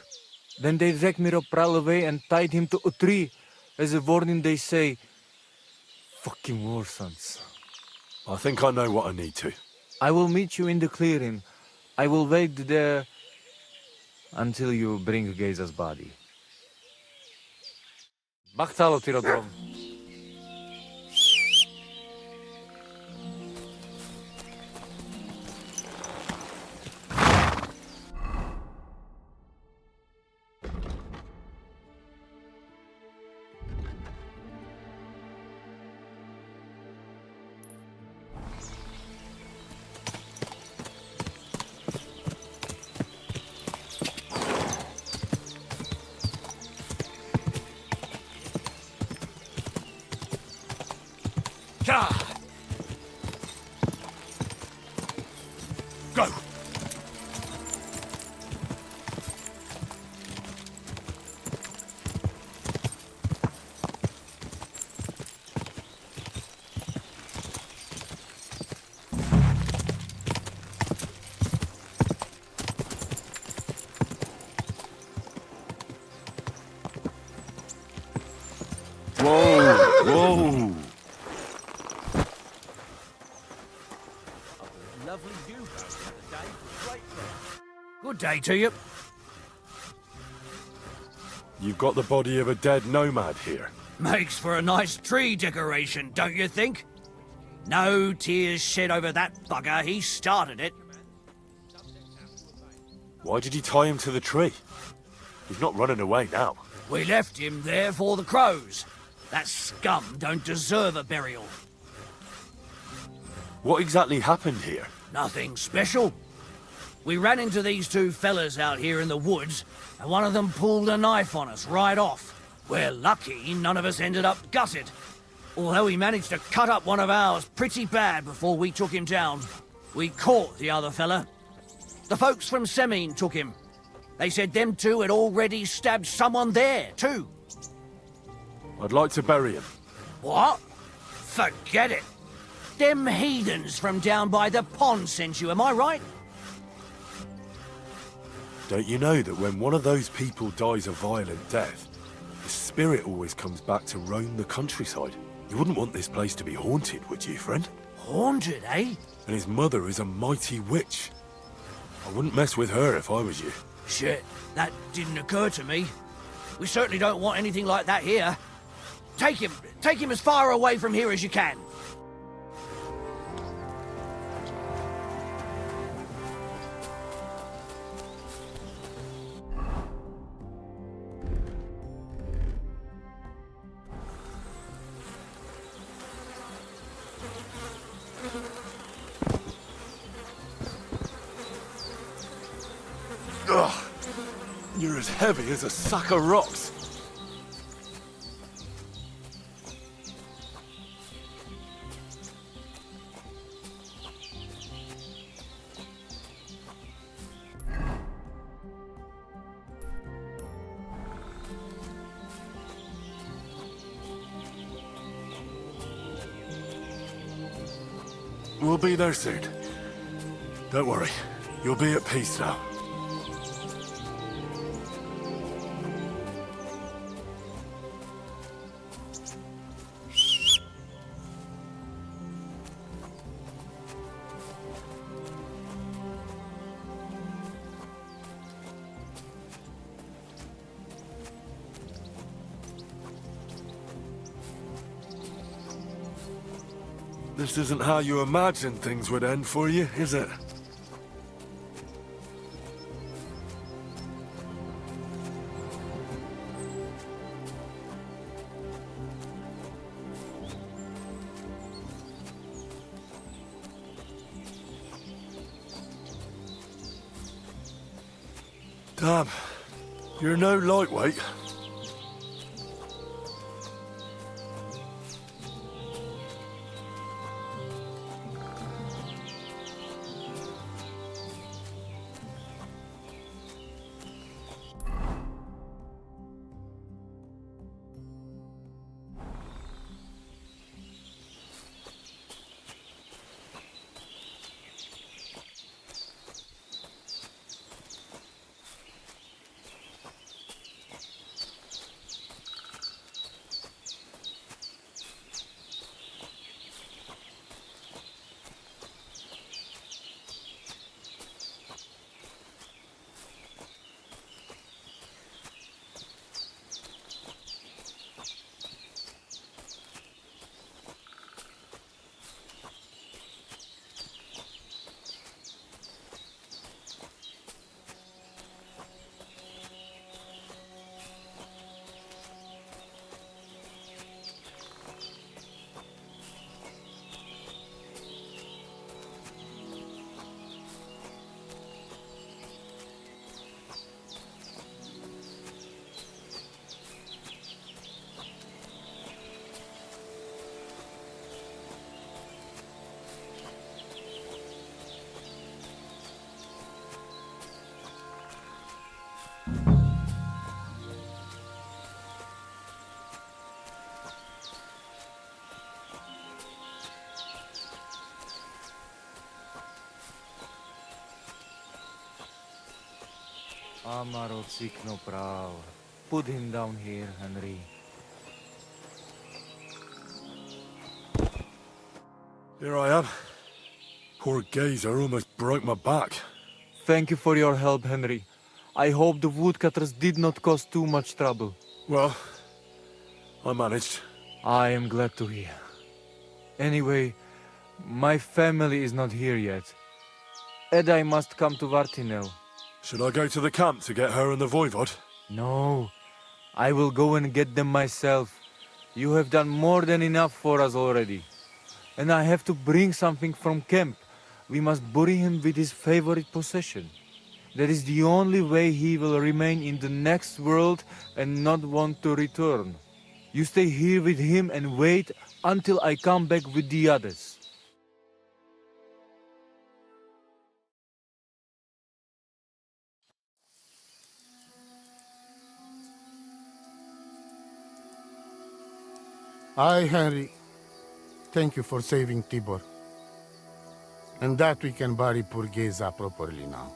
S15: Then they dragged Miro Pral away and tied him to a tree. As a warning, they say, fucking war sons.
S10: I think I know what I need to.
S15: I will meet you in the clearing. I will wait there until you bring Gejza's body. Bachtalo, Tyrodrom.
S1: Go!
S10: Whoa! Whoa!
S14: Lovely view boat for the day. Great day. Good day to you.
S10: You've got the body of a dead nomad here.
S14: Makes for a nice tree decoration, don't you think? No tears shed over that bugger. He started it.
S10: Why did you tie him to the tree? He's not running away now.
S14: We left him there for the crows. That scum don't deserve a burial.
S10: What exactly happened here?
S14: Nothing special. We ran into these two fellas out here in the woods, and one of them pulled a knife on us right off. We're lucky none of us ended up gutted. Although he managed to cut up one of ours pretty bad before we took him down. We caught the other fella. The folks from Semine took him. They said them two had already stabbed someone there, too.
S10: I'd like to bury him.
S14: What? Forget it. Them heathens from down by the pond sent you, am I right?
S10: Don't you know that when one of those people dies a violent death, the spirit always comes back to roam the countryside? You wouldn't want this place to be haunted, would you, friend?
S14: Haunted, eh?
S10: And his mother is a mighty witch. I wouldn't mess with her if I was you.
S14: Shit, that didn't occur to me. We certainly don't want anything like that here. Take him as far away from here as you can.
S10: Ugh! You're as heavy as a sack of rocks. We'll be there soon. Don't worry. You'll be at peace now. This isn't how you imagined things would end for you, is it? Damn, you're no lightweight.
S15: Amaro no prao. Put him down here, Henry.
S10: Here I am. Poor Gejza almost broke my back.
S15: Thank you for your help, Henry. I hope the woodcutters did not cause too much trouble.
S10: Well, I managed.
S15: I am glad to hear. Anyway, my family is not here yet. Edai must come to Vartinel.
S10: Should I go to the camp to get her and the voivod?
S15: No, I will go and get them myself. You have done more than enough for us already. And I have to bring something from camp. We must bury him with his favorite possession. That is the only way he will remain in the next world and not want to return. You stay here with him and wait until I come back with the others.
S8: Aye, Henry. Thank you for saving Tibor. And that we can bury poor Gejza properly now.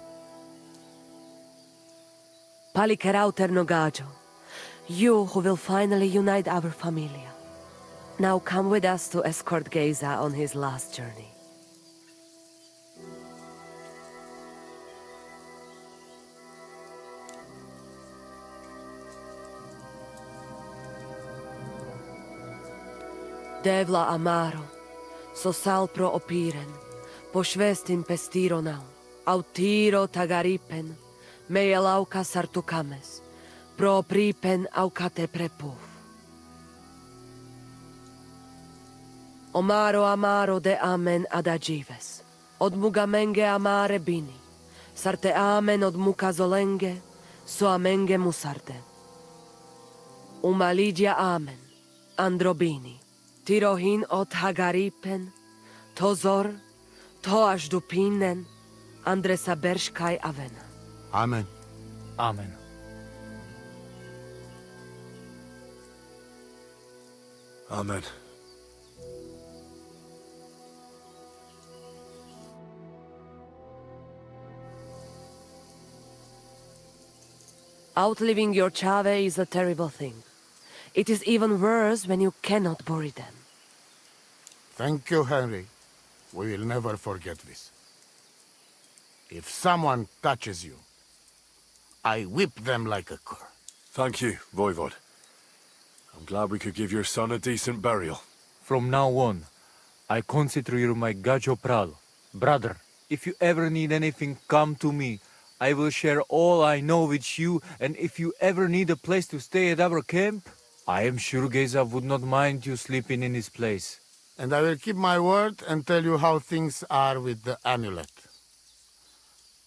S7: Palikerauter Nogajo, you who will finally unite our familia. Now come with us to escort Gejza on his last journey. Devla amaro, sosal pro opiren, pošvestin pestironau, autiro tagaripen, mejelauka sartukames, pro pripen aukate prepuf. Omaro amaro de amen adagives, od mugamenge amare bini, sarte amen od muka zolenge, so amenge musarte. Umalidia amen, androbini. Tirohin od Hagaripen, Tozor, Toaš Dupinen, Andresa Berškaj Avena.
S8: Amen.
S15: Amen.
S10: Amen.
S7: Outliving your chave is a terrible thing. It is even worse when you cannot bury them.
S8: Thank you, Henry. We will never forget this. If someone touches you, I whip them like a cur.
S10: Thank you, voivod. I'm glad we could give your son a decent burial.
S15: From now on, I consider you my Gajo Pral. Brother, if you ever need anything, come to me. I will share all I know with you, and if you ever need a place to stay at our camp, I am sure Gejza would not mind you sleeping in his place.
S8: And I will keep my word and tell you how things are with the amulet.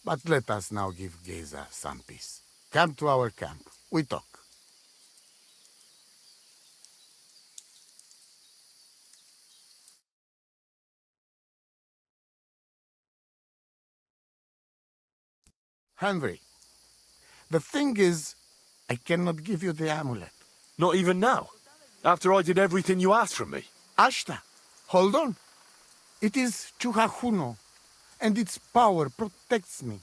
S8: But let us now give Gejza some peace. Come to our camp. We talk. Henry, the thing is, I cannot give you the amulet.
S10: Not even now? After I did everything you asked from me?
S8: Ashta, hold on. It is Chuhajuno, and its power protects me.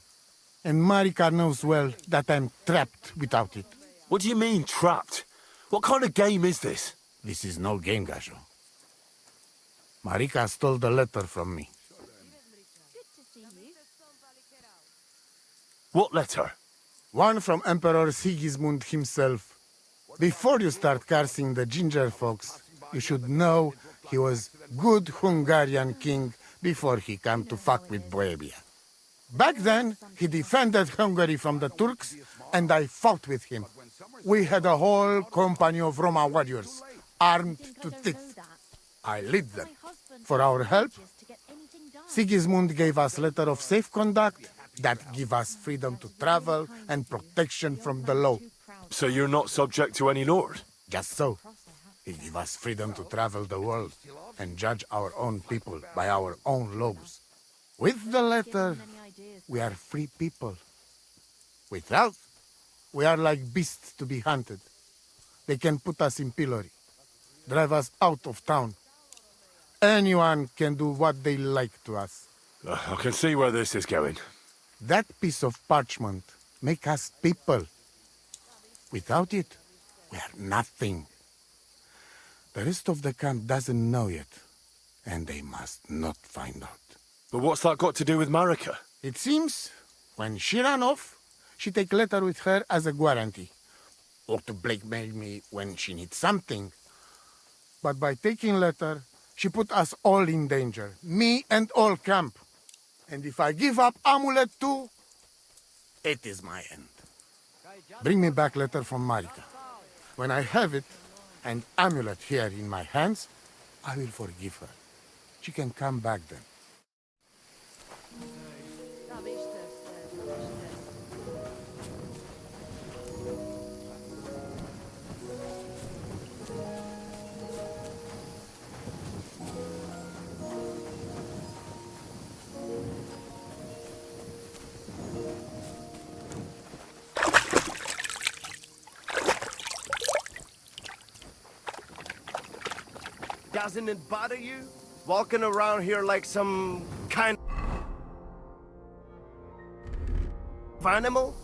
S8: And Marika knows well that I'm trapped without it.
S10: What do you mean, trapped? What kind of game is this?
S8: This is no game, Gajo. Marika stole the letter from me.
S10: What letter?
S8: One from Emperor Sigismund himself. Before you start cursing the ginger folks, you should know he was good Hungarian king before he came to fuck with Bohemia. Back then, he defended Hungary from the Turks, and I fought with him. We had a whole company of Roma warriors, armed to teeth. I lead them. For our help, Sigismund gave us letter of safe conduct that give us freedom to travel and protection from the law.
S10: So you're not subject to any lord?
S8: Just so. He give us freedom to travel the world and judge our own people by our own laws. With the letter, we are free people. Without, we are like beasts to be hunted. They can put us in pillory, drive us out of town. Anyone can do what they like to us.
S10: I can see where this is going.
S8: That piece of parchment make us people. Without it, we are nothing. The rest of the camp doesn't know yet, and they must not find out.
S10: But what's that got to do with Marika?
S8: It seems, when she ran off, she take letter with her as a guarantee, or to blackmail me when she needs something. But by taking letter, she put us all in danger, me and all camp. And if I give up amulet too, it is my end. Bring me back letter from Marika. When I have it, and amulet here in my hands, I will forgive her. She can come back then.
S6: Doesn't it bother you? Walking around here like some kind of animal?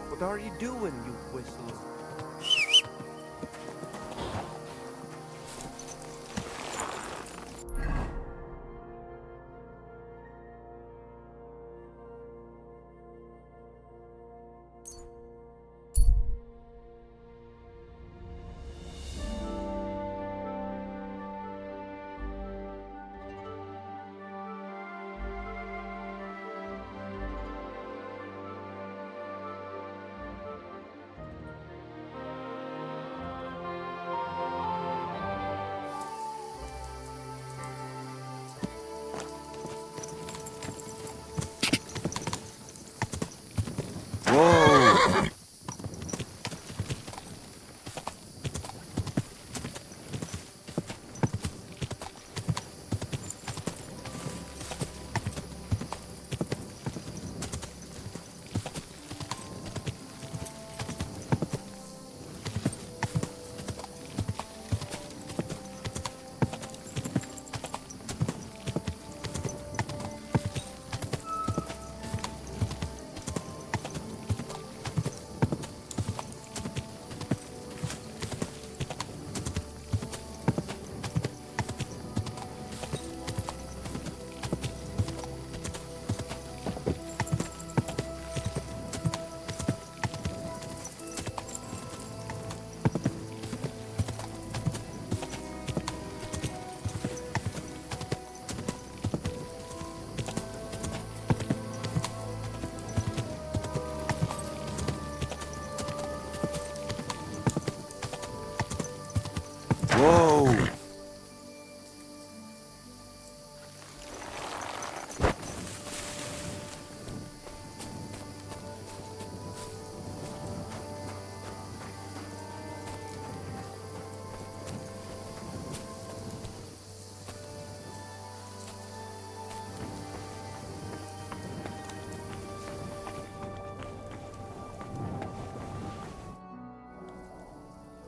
S6: What are you doing, you whistler?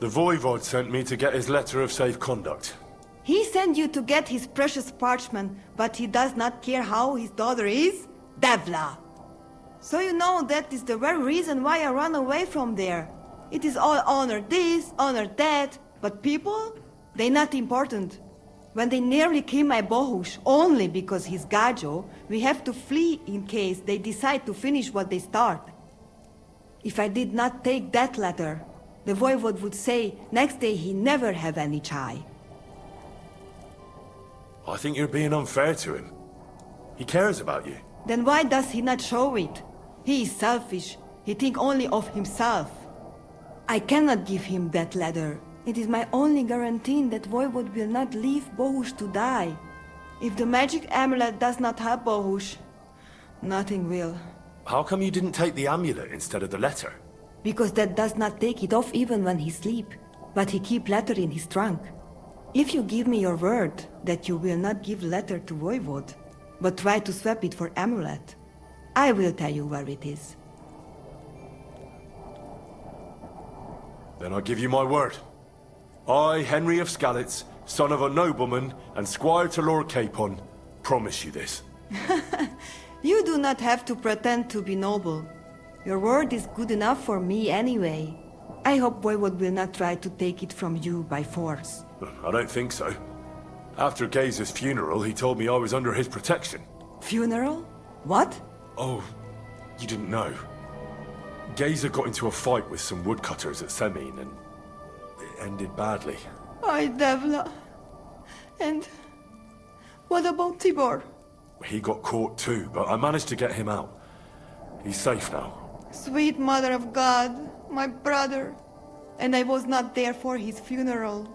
S10: The Voivod sent me to get his letter of safe conduct.
S9: He sent you to get his precious parchment, but he does not care how his daughter is? Devla! So you know that is the very reason why I run away from there. It is all honor this, honor that, but people? They not important. When they nearly kill my Bohush only because he's Gajo, we have to flee in case they decide to finish what they start. If I did not take that letter, the Voivod would say next day he never have any chai.
S10: I think you're being unfair to him. He cares about you.
S9: Then why does he not show it? He is selfish. He think only of himself. I cannot give him that letter. It is my only guarantee that Voivod will not leave Bohush to die. If the magic amulet does not help Bohush, nothing will.
S10: How come you didn't take the amulet instead of the letter?
S9: Because that does not take it off even when he sleep. But he keep letter in his trunk. If you give me your word that you will not give letter to Voivod, but try to swap it for amulet, I will tell you where it is.
S10: Then I give you my word. I, Henry of Skalitz, son of a nobleman and squire to Lord Capon, promise you this.
S9: You do not have to pretend to be noble. Your word is good enough for me anyway. I hope Voivod will not try to take it from you by force.
S10: I don't think so. After Gejza's funeral, he told me I was under his protection.
S9: Funeral? What?
S10: Oh, you didn't know. Gejza got into a fight with some woodcutters at Semin, and it ended badly.
S9: Ay, Devla. And what about Tibor?
S10: He got caught too, but I managed to get him out. He's safe now.
S9: Sweet Mother of God, my brother. And I was not there for his funeral.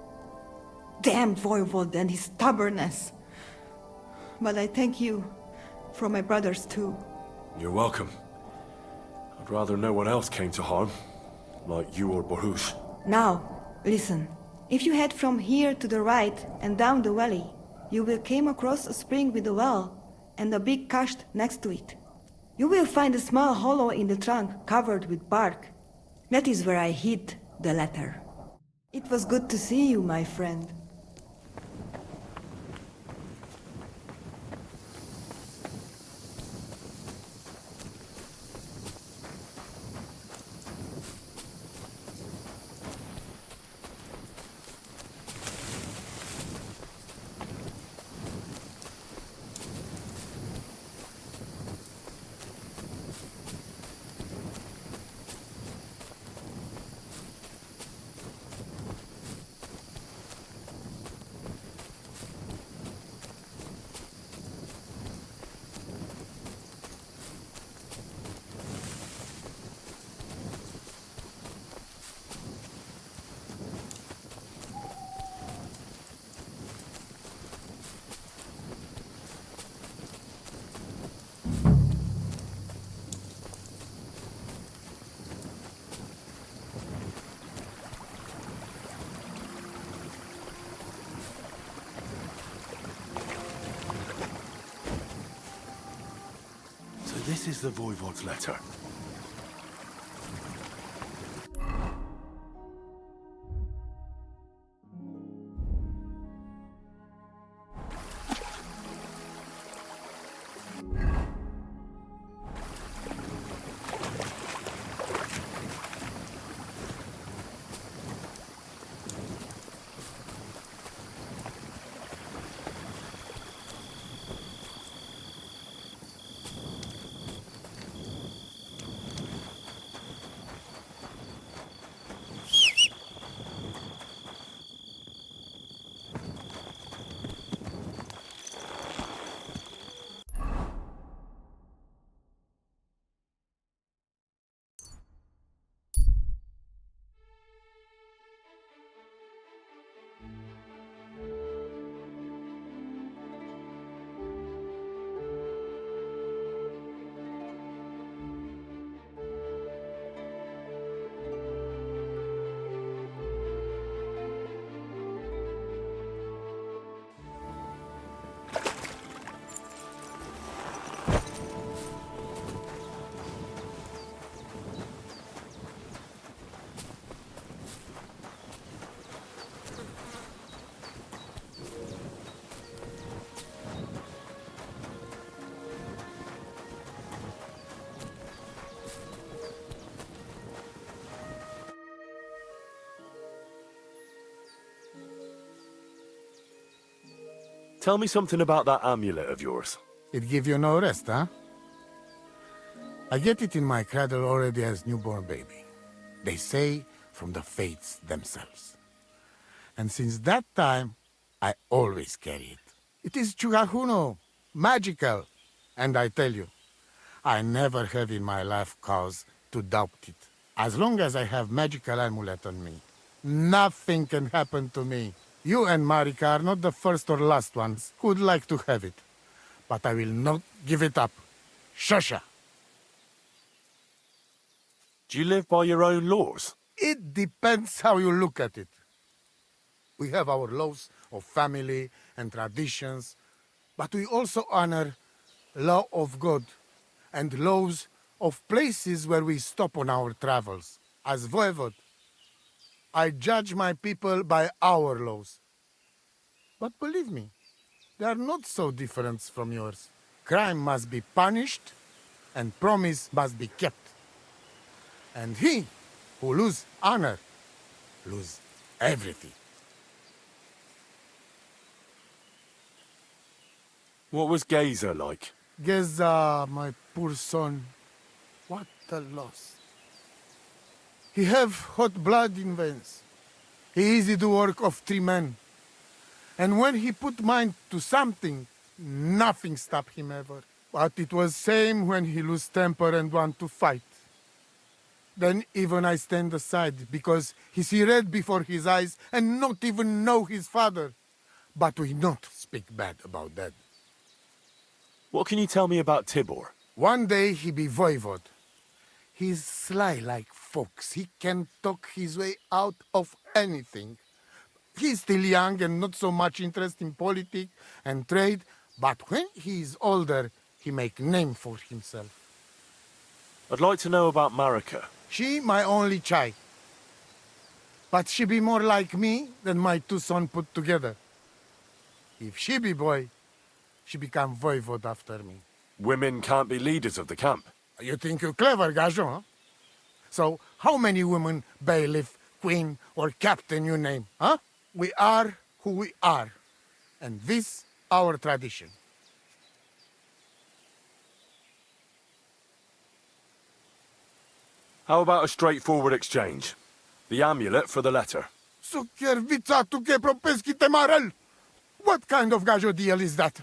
S9: Damn Voivod and his stubbornness. But I thank you for my brothers too.
S10: You're welcome. I'd rather no one else came to harm, like you or Bohush.
S9: Now, listen. If you head from here to the right and down the valley, you will come across a spring with a well and a big cache next to it. You will find a small hollow in the trunk covered with bark. That is where I hid the letter. It was good to see you, my friend.
S10: This is the Voivod's letter. Tell me something about that amulet of yours.
S8: It give you no rest, huh? I get it in my cradle already as newborn baby. They say from the fates themselves. And since that time, I always carry it. It is Chugahuno, magical. And I tell you, I never have in my life cause to doubt it. As long as I have magical amulet on me, nothing can happen to me. You and Marika are not the first or last ones who would like to have it. But I will not give it up. Shasha!
S10: Do you live by your own laws?
S8: It depends how you look at it. We have our laws of family and traditions, but we also honor law of God and laws of places where we stop on our travels. As voivod, I judge my people by our laws. But believe me, they are not so different from yours. Crime must be punished, and promise must be kept. And he who lose honor, lose everything.
S10: What was Gejza like?
S8: Gejza, my poor son, what a loss. He have hot blood in veins. He easy the work of 3 men. And when he put mind to something, nothing stop him ever. But it was same when he lose temper and want to fight. Then even I stand aside, because he see red before his eyes and not even know his father. But we not speak bad about that.
S10: What can you tell me about Tibor?
S8: One day he be voivod. He's sly like fox. He can talk his way out of anything. He's still young and not so much interest in politics and trade, but when he is older, he make name for himself.
S10: I'd like to know about Marika.
S8: She my only child. But she be more like me than my 2 sons put together. If she be boy, she become voivod after me.
S10: Women can't be leaders of the camp.
S8: You think you're clever, Gajo, huh? So, how many women, bailiff, queen, or captain you name, huh? We are who we are. And this, our tradition.
S10: How about a straightforward exchange? The amulet for the letter.
S8: What kind of Gajo deal is that?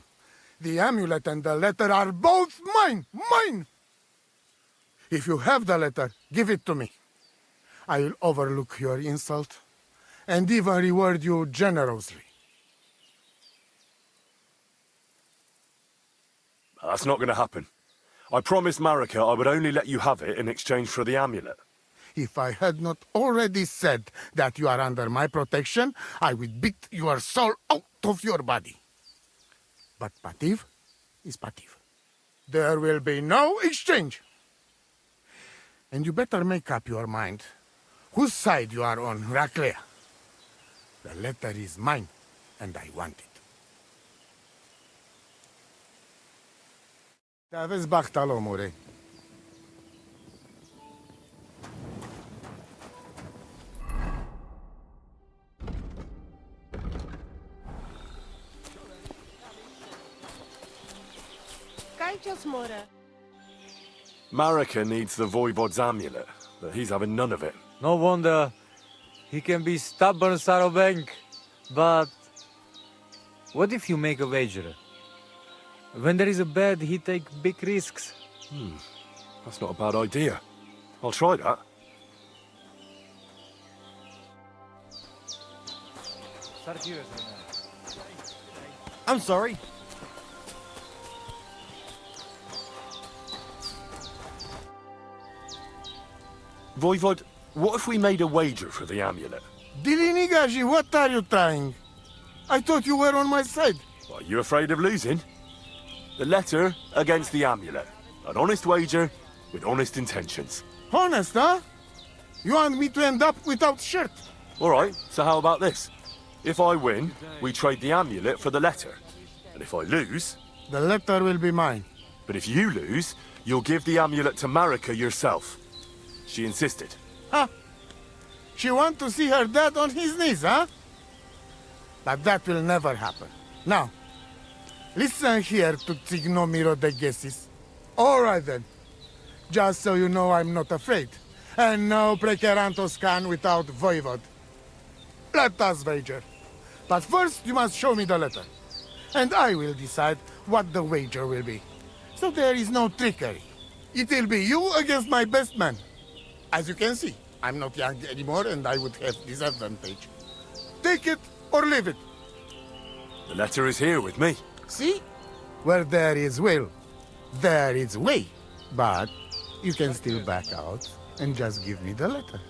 S8: The amulet and the letter are both mine! Mine! If you have the letter, give it to me. I'll overlook your insult and even reward you generously.
S10: That's not going to happen. I promised Marika I would only let you have it in exchange for the amulet.
S8: If I had not already said that you are under my protection, I would beat your soul out of your body. But pativ is pativ. There will be no exchange. And you better make up your mind whose side you are on, Raclea. The letter is mine, and I want it. Te-aveți bachtal, omule.
S10: Marika needs the Voivod's amulet, but he's having none of it.
S15: No wonder. He can be stubborn, Sarobank. But what if you make a wager? When there is a bet, he take big risks.
S10: That's not a bad idea. I'll try that.
S12: I'm sorry.
S10: Voivod, what if we made a wager for the amulet?
S8: Dilinigaji, what are you trying? I thought you were on my side.
S10: Are you afraid of losing? The letter against the amulet. An honest wager with honest intentions.
S8: Honest, huh? You want me to end up without shirt?
S10: All right, so how about this? If I win, we trade the amulet for the letter. And if I lose...
S8: The letter will be mine.
S10: But if you lose, you'll give the amulet to Marika yourself. She insisted.
S8: Huh? She want to see her dad on his knees, huh? But that will never happen. Now, listen here to Tignomiro de Gesis. All right then. Just so you know I'm not afraid. And no prekerantos can without voivod. Let us wager. But first you must show me the letter. And I will decide what the wager will be. So there is no trickery. It will be you against my best man. As you can see, I'm not young anymore and I would have disadvantage. Take it or leave it.
S10: The letter is here with me.
S8: See? Where there is will, there is way. But you can still back out and just give me the letter.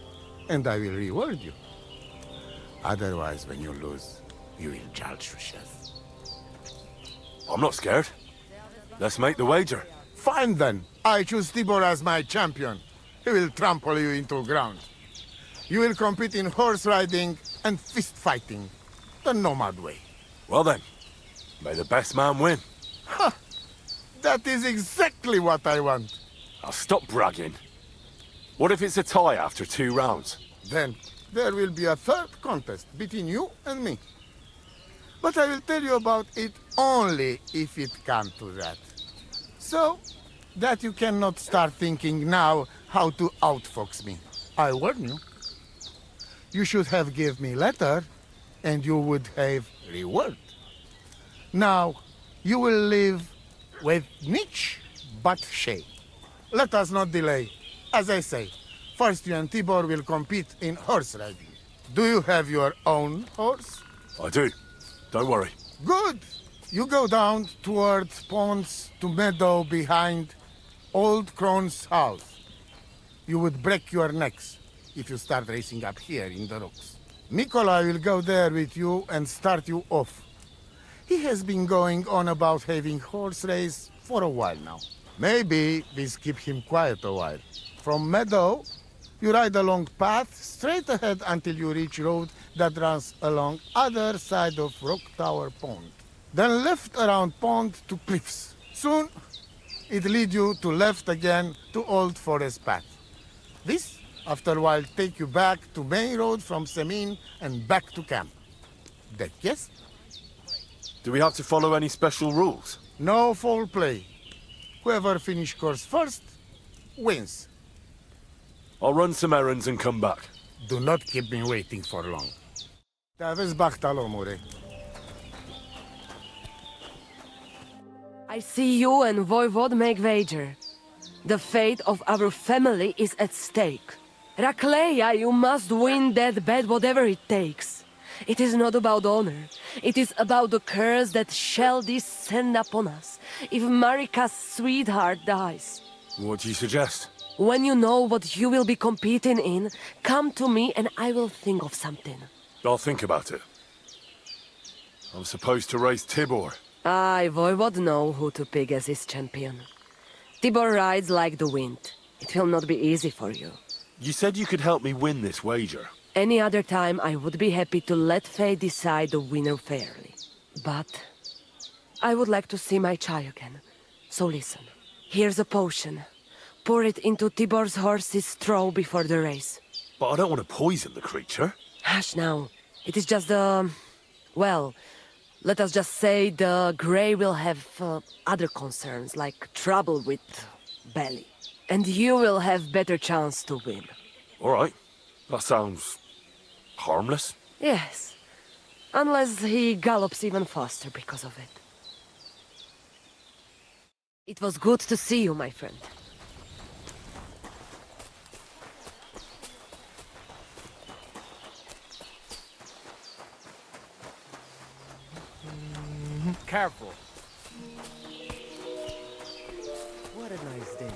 S8: And I will reward you. Otherwise, when you lose,
S13: You will judge yourself.
S10: I'm not scared. Let's make the wager.
S8: Fine then. I choose Tibor as my champion. He will trample you into ground. You will compete in horse riding and fist fighting. The nomad way.
S10: Well then, may the best man win.
S8: Ha! That is exactly what I want.
S10: I'll stop bragging. What if it's a tie after 2 rounds?
S8: Then there will be a third contest between you and me. But I will tell you about it only if it comes to that. So that you cannot start thinking now how to outfox me. I warn you. You should have give me letter, and you would have reward. Now, you will live with niche but shame. Let us not delay. As I say, first you and Tibor will compete in horse riding. Do you have your own horse?
S10: I do. Don't worry.
S8: Good. You go down towards ponds to meadow behind Old Crone's house. You would break your necks if you start racing up here in the rocks. Nikolai will go there with you and start you off. He has been going on about having horse race for a while now. Maybe this keep him quiet a while. From meadow, you ride along path straight ahead until you reach road that runs along other side of Rock Tower Pond. Then left around pond to cliffs. Soon, it lead you to left again to Old Forest Path. This, after a while, take you back to main road from Semin and back to camp. That yes?
S10: Do we have to follow any special rules?
S8: No foul play. Whoever finish course first, wins.
S10: I'll run some errands and come back.
S8: Do not keep me waiting for long.
S7: I see you and Voivod make wager. The fate of our family is at stake. Rakleya, you must win that bet whatever it takes. It is not about honor. It is about the curse that shall descend upon us if Marika's sweetheart dies.
S10: What do you suggest?
S7: When you know what you will be competing in, come to me and I will think of something.
S10: I'll think about it. I'm supposed to race Tibor.
S7: I, Voivod, know who to pick as his champion. Tibor rides like the wind. It will not be easy for you.
S10: You said you could help me win this wager.
S7: Any other time, I would be happy to let fate decide the winner fairly. But I would like to see my child again. So listen. Here's a potion. Pour it into Tibor's horse's straw before the race.
S10: But I don't want to poison the creature.
S7: Hush now. It is just well, let us just say the Grey will have other concerns, like trouble with belly. And you will have better chance to win.
S10: All right. That sounds harmless.
S7: Yes. Unless he gallops even faster because of it. It was good to see you, my friend.
S11: Careful.
S6: What a nice day.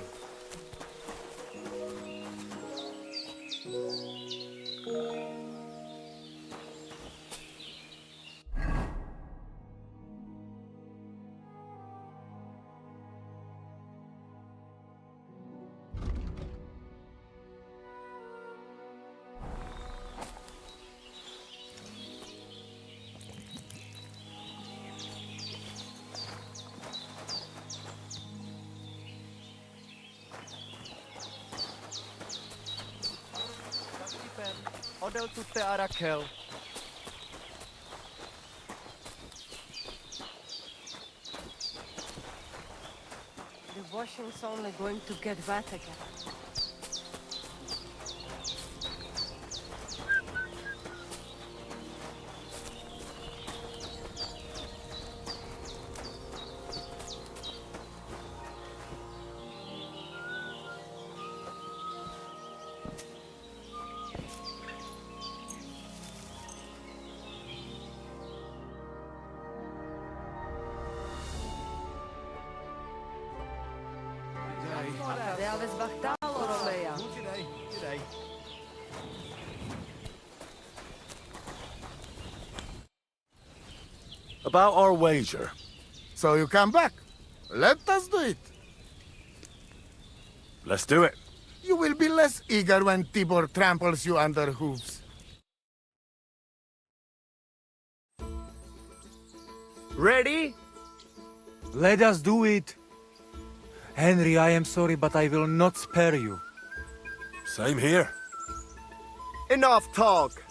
S6: Odel tutte Arakel.
S7: The washing's only going to get wet again.
S10: About our wager.
S8: So you come back. Let us do it.
S10: Let's do it.
S8: You will be less eager when Tibor tramples you under hooves.
S6: Ready?
S15: Let us do it. Henry, I am sorry, but I will not spare you.
S10: Same here.
S6: Enough talk.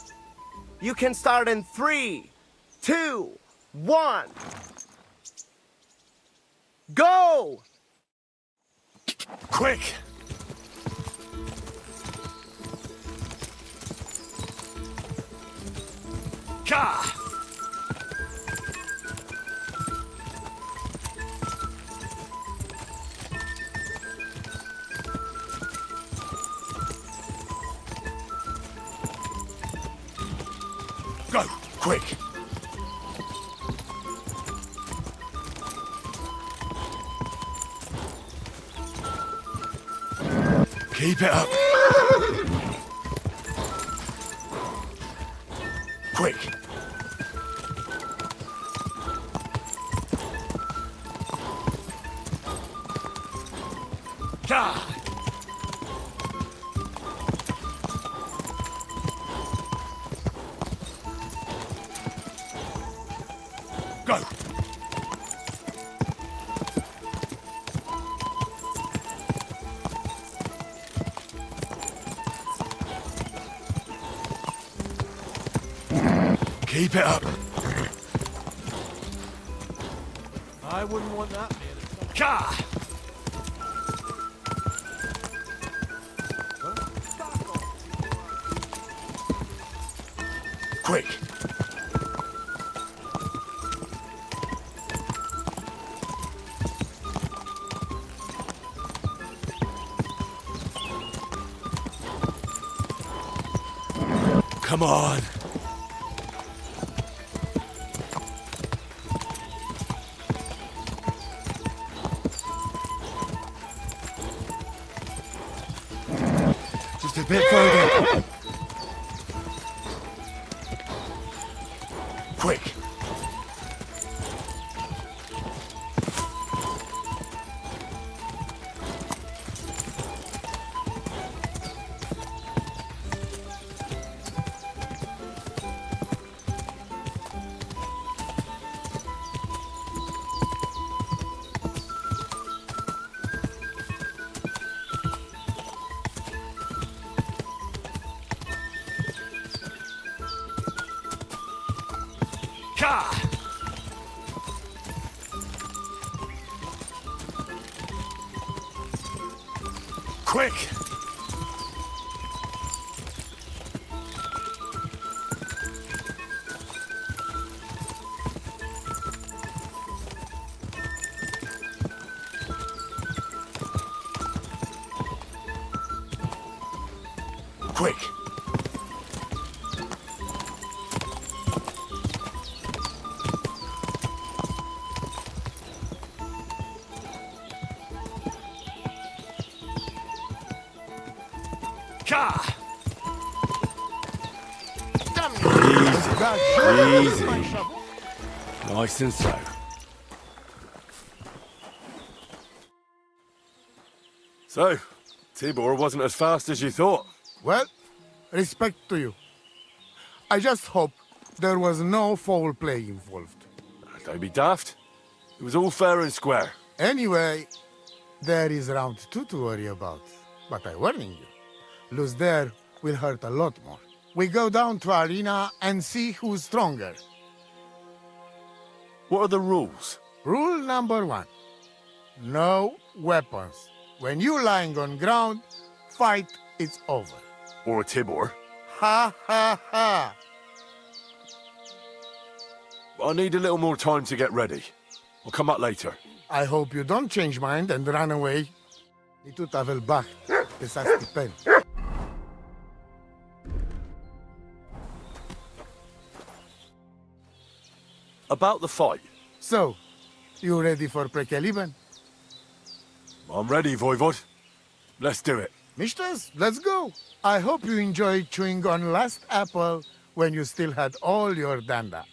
S6: You can start in 3, 2, 1. Go!
S10: Quick! Ka! Go, quick! Keep it up. Quick. Ka! Go. Keep it up.
S4: I wouldn't want that near the
S10: Ka! Quick. Come on. Just a bit further. Quick. Ka! Quick! Quick! Ka! Easy. Easy. Nice and slow. So, Tibor wasn't as fast as you thought.
S8: Well, respect to you. I just hope there was no foul play involved.
S10: Don't be daft. It was all fair and square.
S8: Anyway, there is round 2 to worry about. But I'm warning you. Lose there will hurt a lot more. We go down to arena and see who's stronger.
S10: What are the rules?
S8: Rule number 1. No weapons. When you lying on ground, fight, it's over.
S10: Or a Tibor.
S8: Ha ha ha!
S10: I need a little more time to get ready. I'll come back later.
S8: I hope you don't change mind and run away. Nitu tavel bach, pesasti pen.
S10: About the fight.
S8: So, you ready for Prekeliben?
S10: I'm ready, Voivod. Let's do it.
S8: Mistress, let's go. I hope you enjoyed chewing on last apple when you still had all your danda.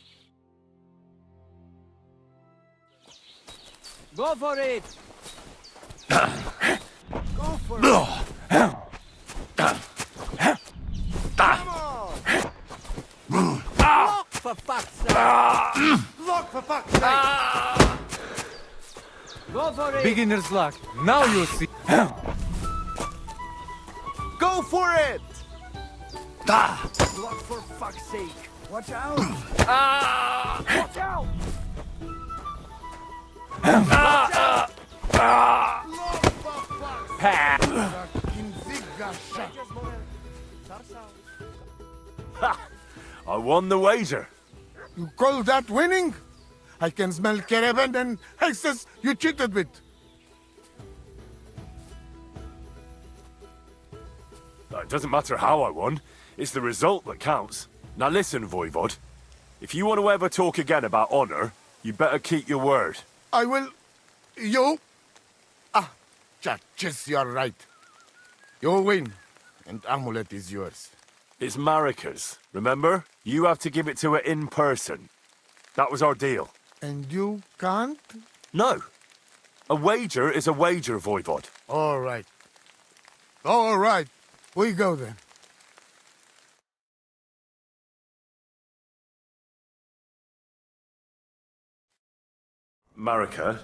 S14: Go for it!
S8: Go for it!
S14: Look, for fuck's sake!
S8: Look, for fuck's sake!
S14: Go for it!
S15: Beginner's luck. Now you see.
S6: Go for it!
S14: Look, for fuck's sake! Watch out! Watch out!
S10: I won the wager.
S8: You call that winning? I can smell caravan and hexes you cheated with.
S10: It doesn't matter how I won. It's the result that counts. Now listen, Voivod. If you want to ever talk again about honor, you better keep your word.
S8: I will... You... Yes, you're right. You win, and amulet is yours.
S10: It's Marika's, remember? You have to give it to her in person. That was our deal.
S8: And you can't?
S10: No. A wager is a wager, Voivod.
S8: All right. All right. We go then.
S10: Marika,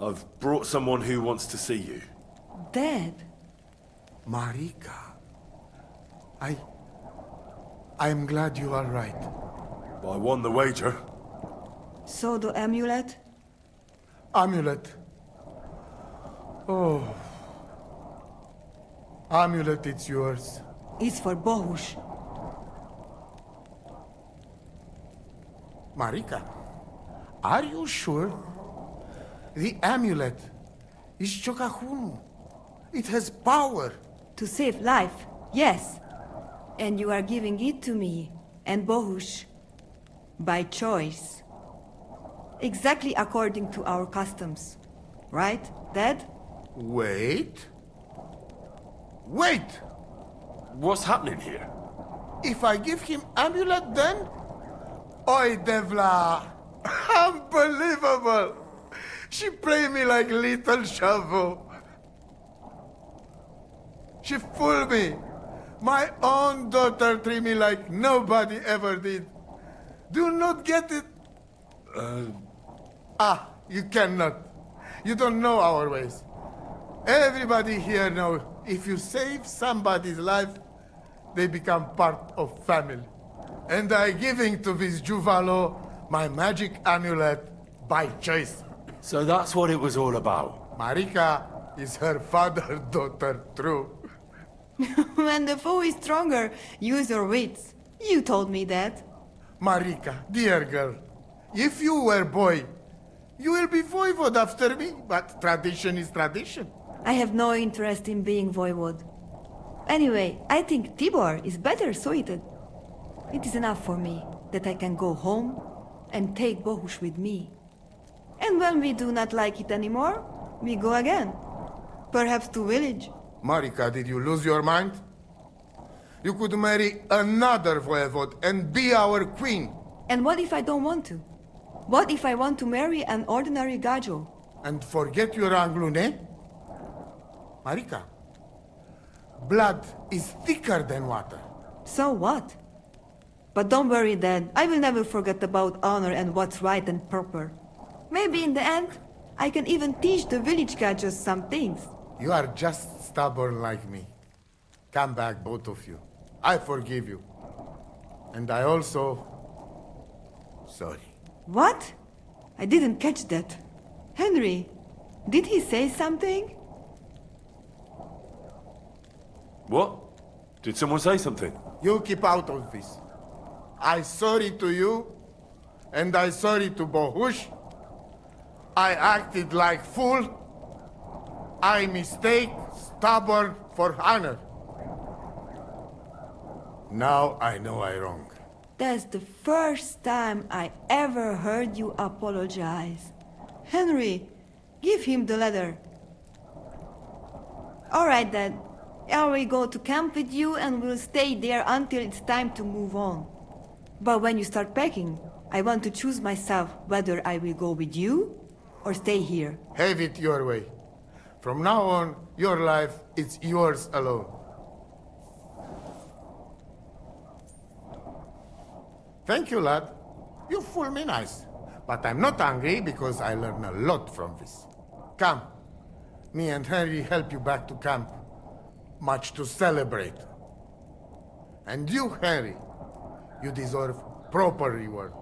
S10: I've brought someone who wants to see you.
S9: Dead?
S8: Marika. I'm glad you are right.
S10: I won the wager.
S9: So the amulet?
S8: Amulet. Oh. Amulet, it's yours.
S9: It's for Bohush.
S8: Marika, are you sure? The amulet is Chokahunu. It has power.
S9: To save life, yes. And you are giving it to me and Bohush. By choice. Exactly according to our customs. Right, Dad?
S8: Wait. Wait!
S10: What's happening here?
S8: If I give him amulet then? Oi, Devla! Unbelievable! She played me like little shovel. She fooled me. My own daughter treated me like nobody ever did. Do not get it. You cannot. You don't know our ways. Everybody here knows if you save somebody's life, they become part of family. And I giving to this Juvalo my magic amulet by choice.
S10: So that's what it was all about.
S8: Marika is her father's daughter, true.
S9: When the foe is stronger, use your wits. You told me that.
S8: Marika, dear girl, if you were boy, you will be voivod after me, but tradition is tradition.
S9: I have no interest in being voivod. Anyway, I think Tibor is better suited. It is enough for me that I can go home and take Bohush with me. And when we do not like it anymore, we go again. Perhaps to village.
S8: Marika, did you lose your mind? You could marry another voivod and be our queen.
S9: And what if I don't want to? What if I want to marry an ordinary gajo?
S8: And forget your Anglune? Marika, blood is thicker than water.
S9: So what? But don't worry, Dad. I will never forget about honor and what's right and proper. Maybe in the end, I can even teach the village gajos some things.
S8: You are just stubborn like me. Come back, both of you. I forgive you. And I also... sorry.
S9: What? I didn't catch that. Henry, did he say something?
S10: What? Did someone say something?
S8: You keep out of this. I sorry to you, and I sorry to Bohush. I acted like fool. I mistake, stubborn for honor. Now I know I wrong.
S9: That's the first time I ever heard you apologize. Henry, give him the letter. All right, then. I will go to camp with you and we'll stay there until it's time to move on. But when you start packing, I want to choose myself whether I will go with you or stay here?
S8: Have it your way. From now on, your life is yours alone. Thank you, lad. You fool me nice. But I'm not angry because I learned a lot from this. Come. Me and Henry help you back to camp. Much to celebrate. And you, Henry, you deserve proper reward.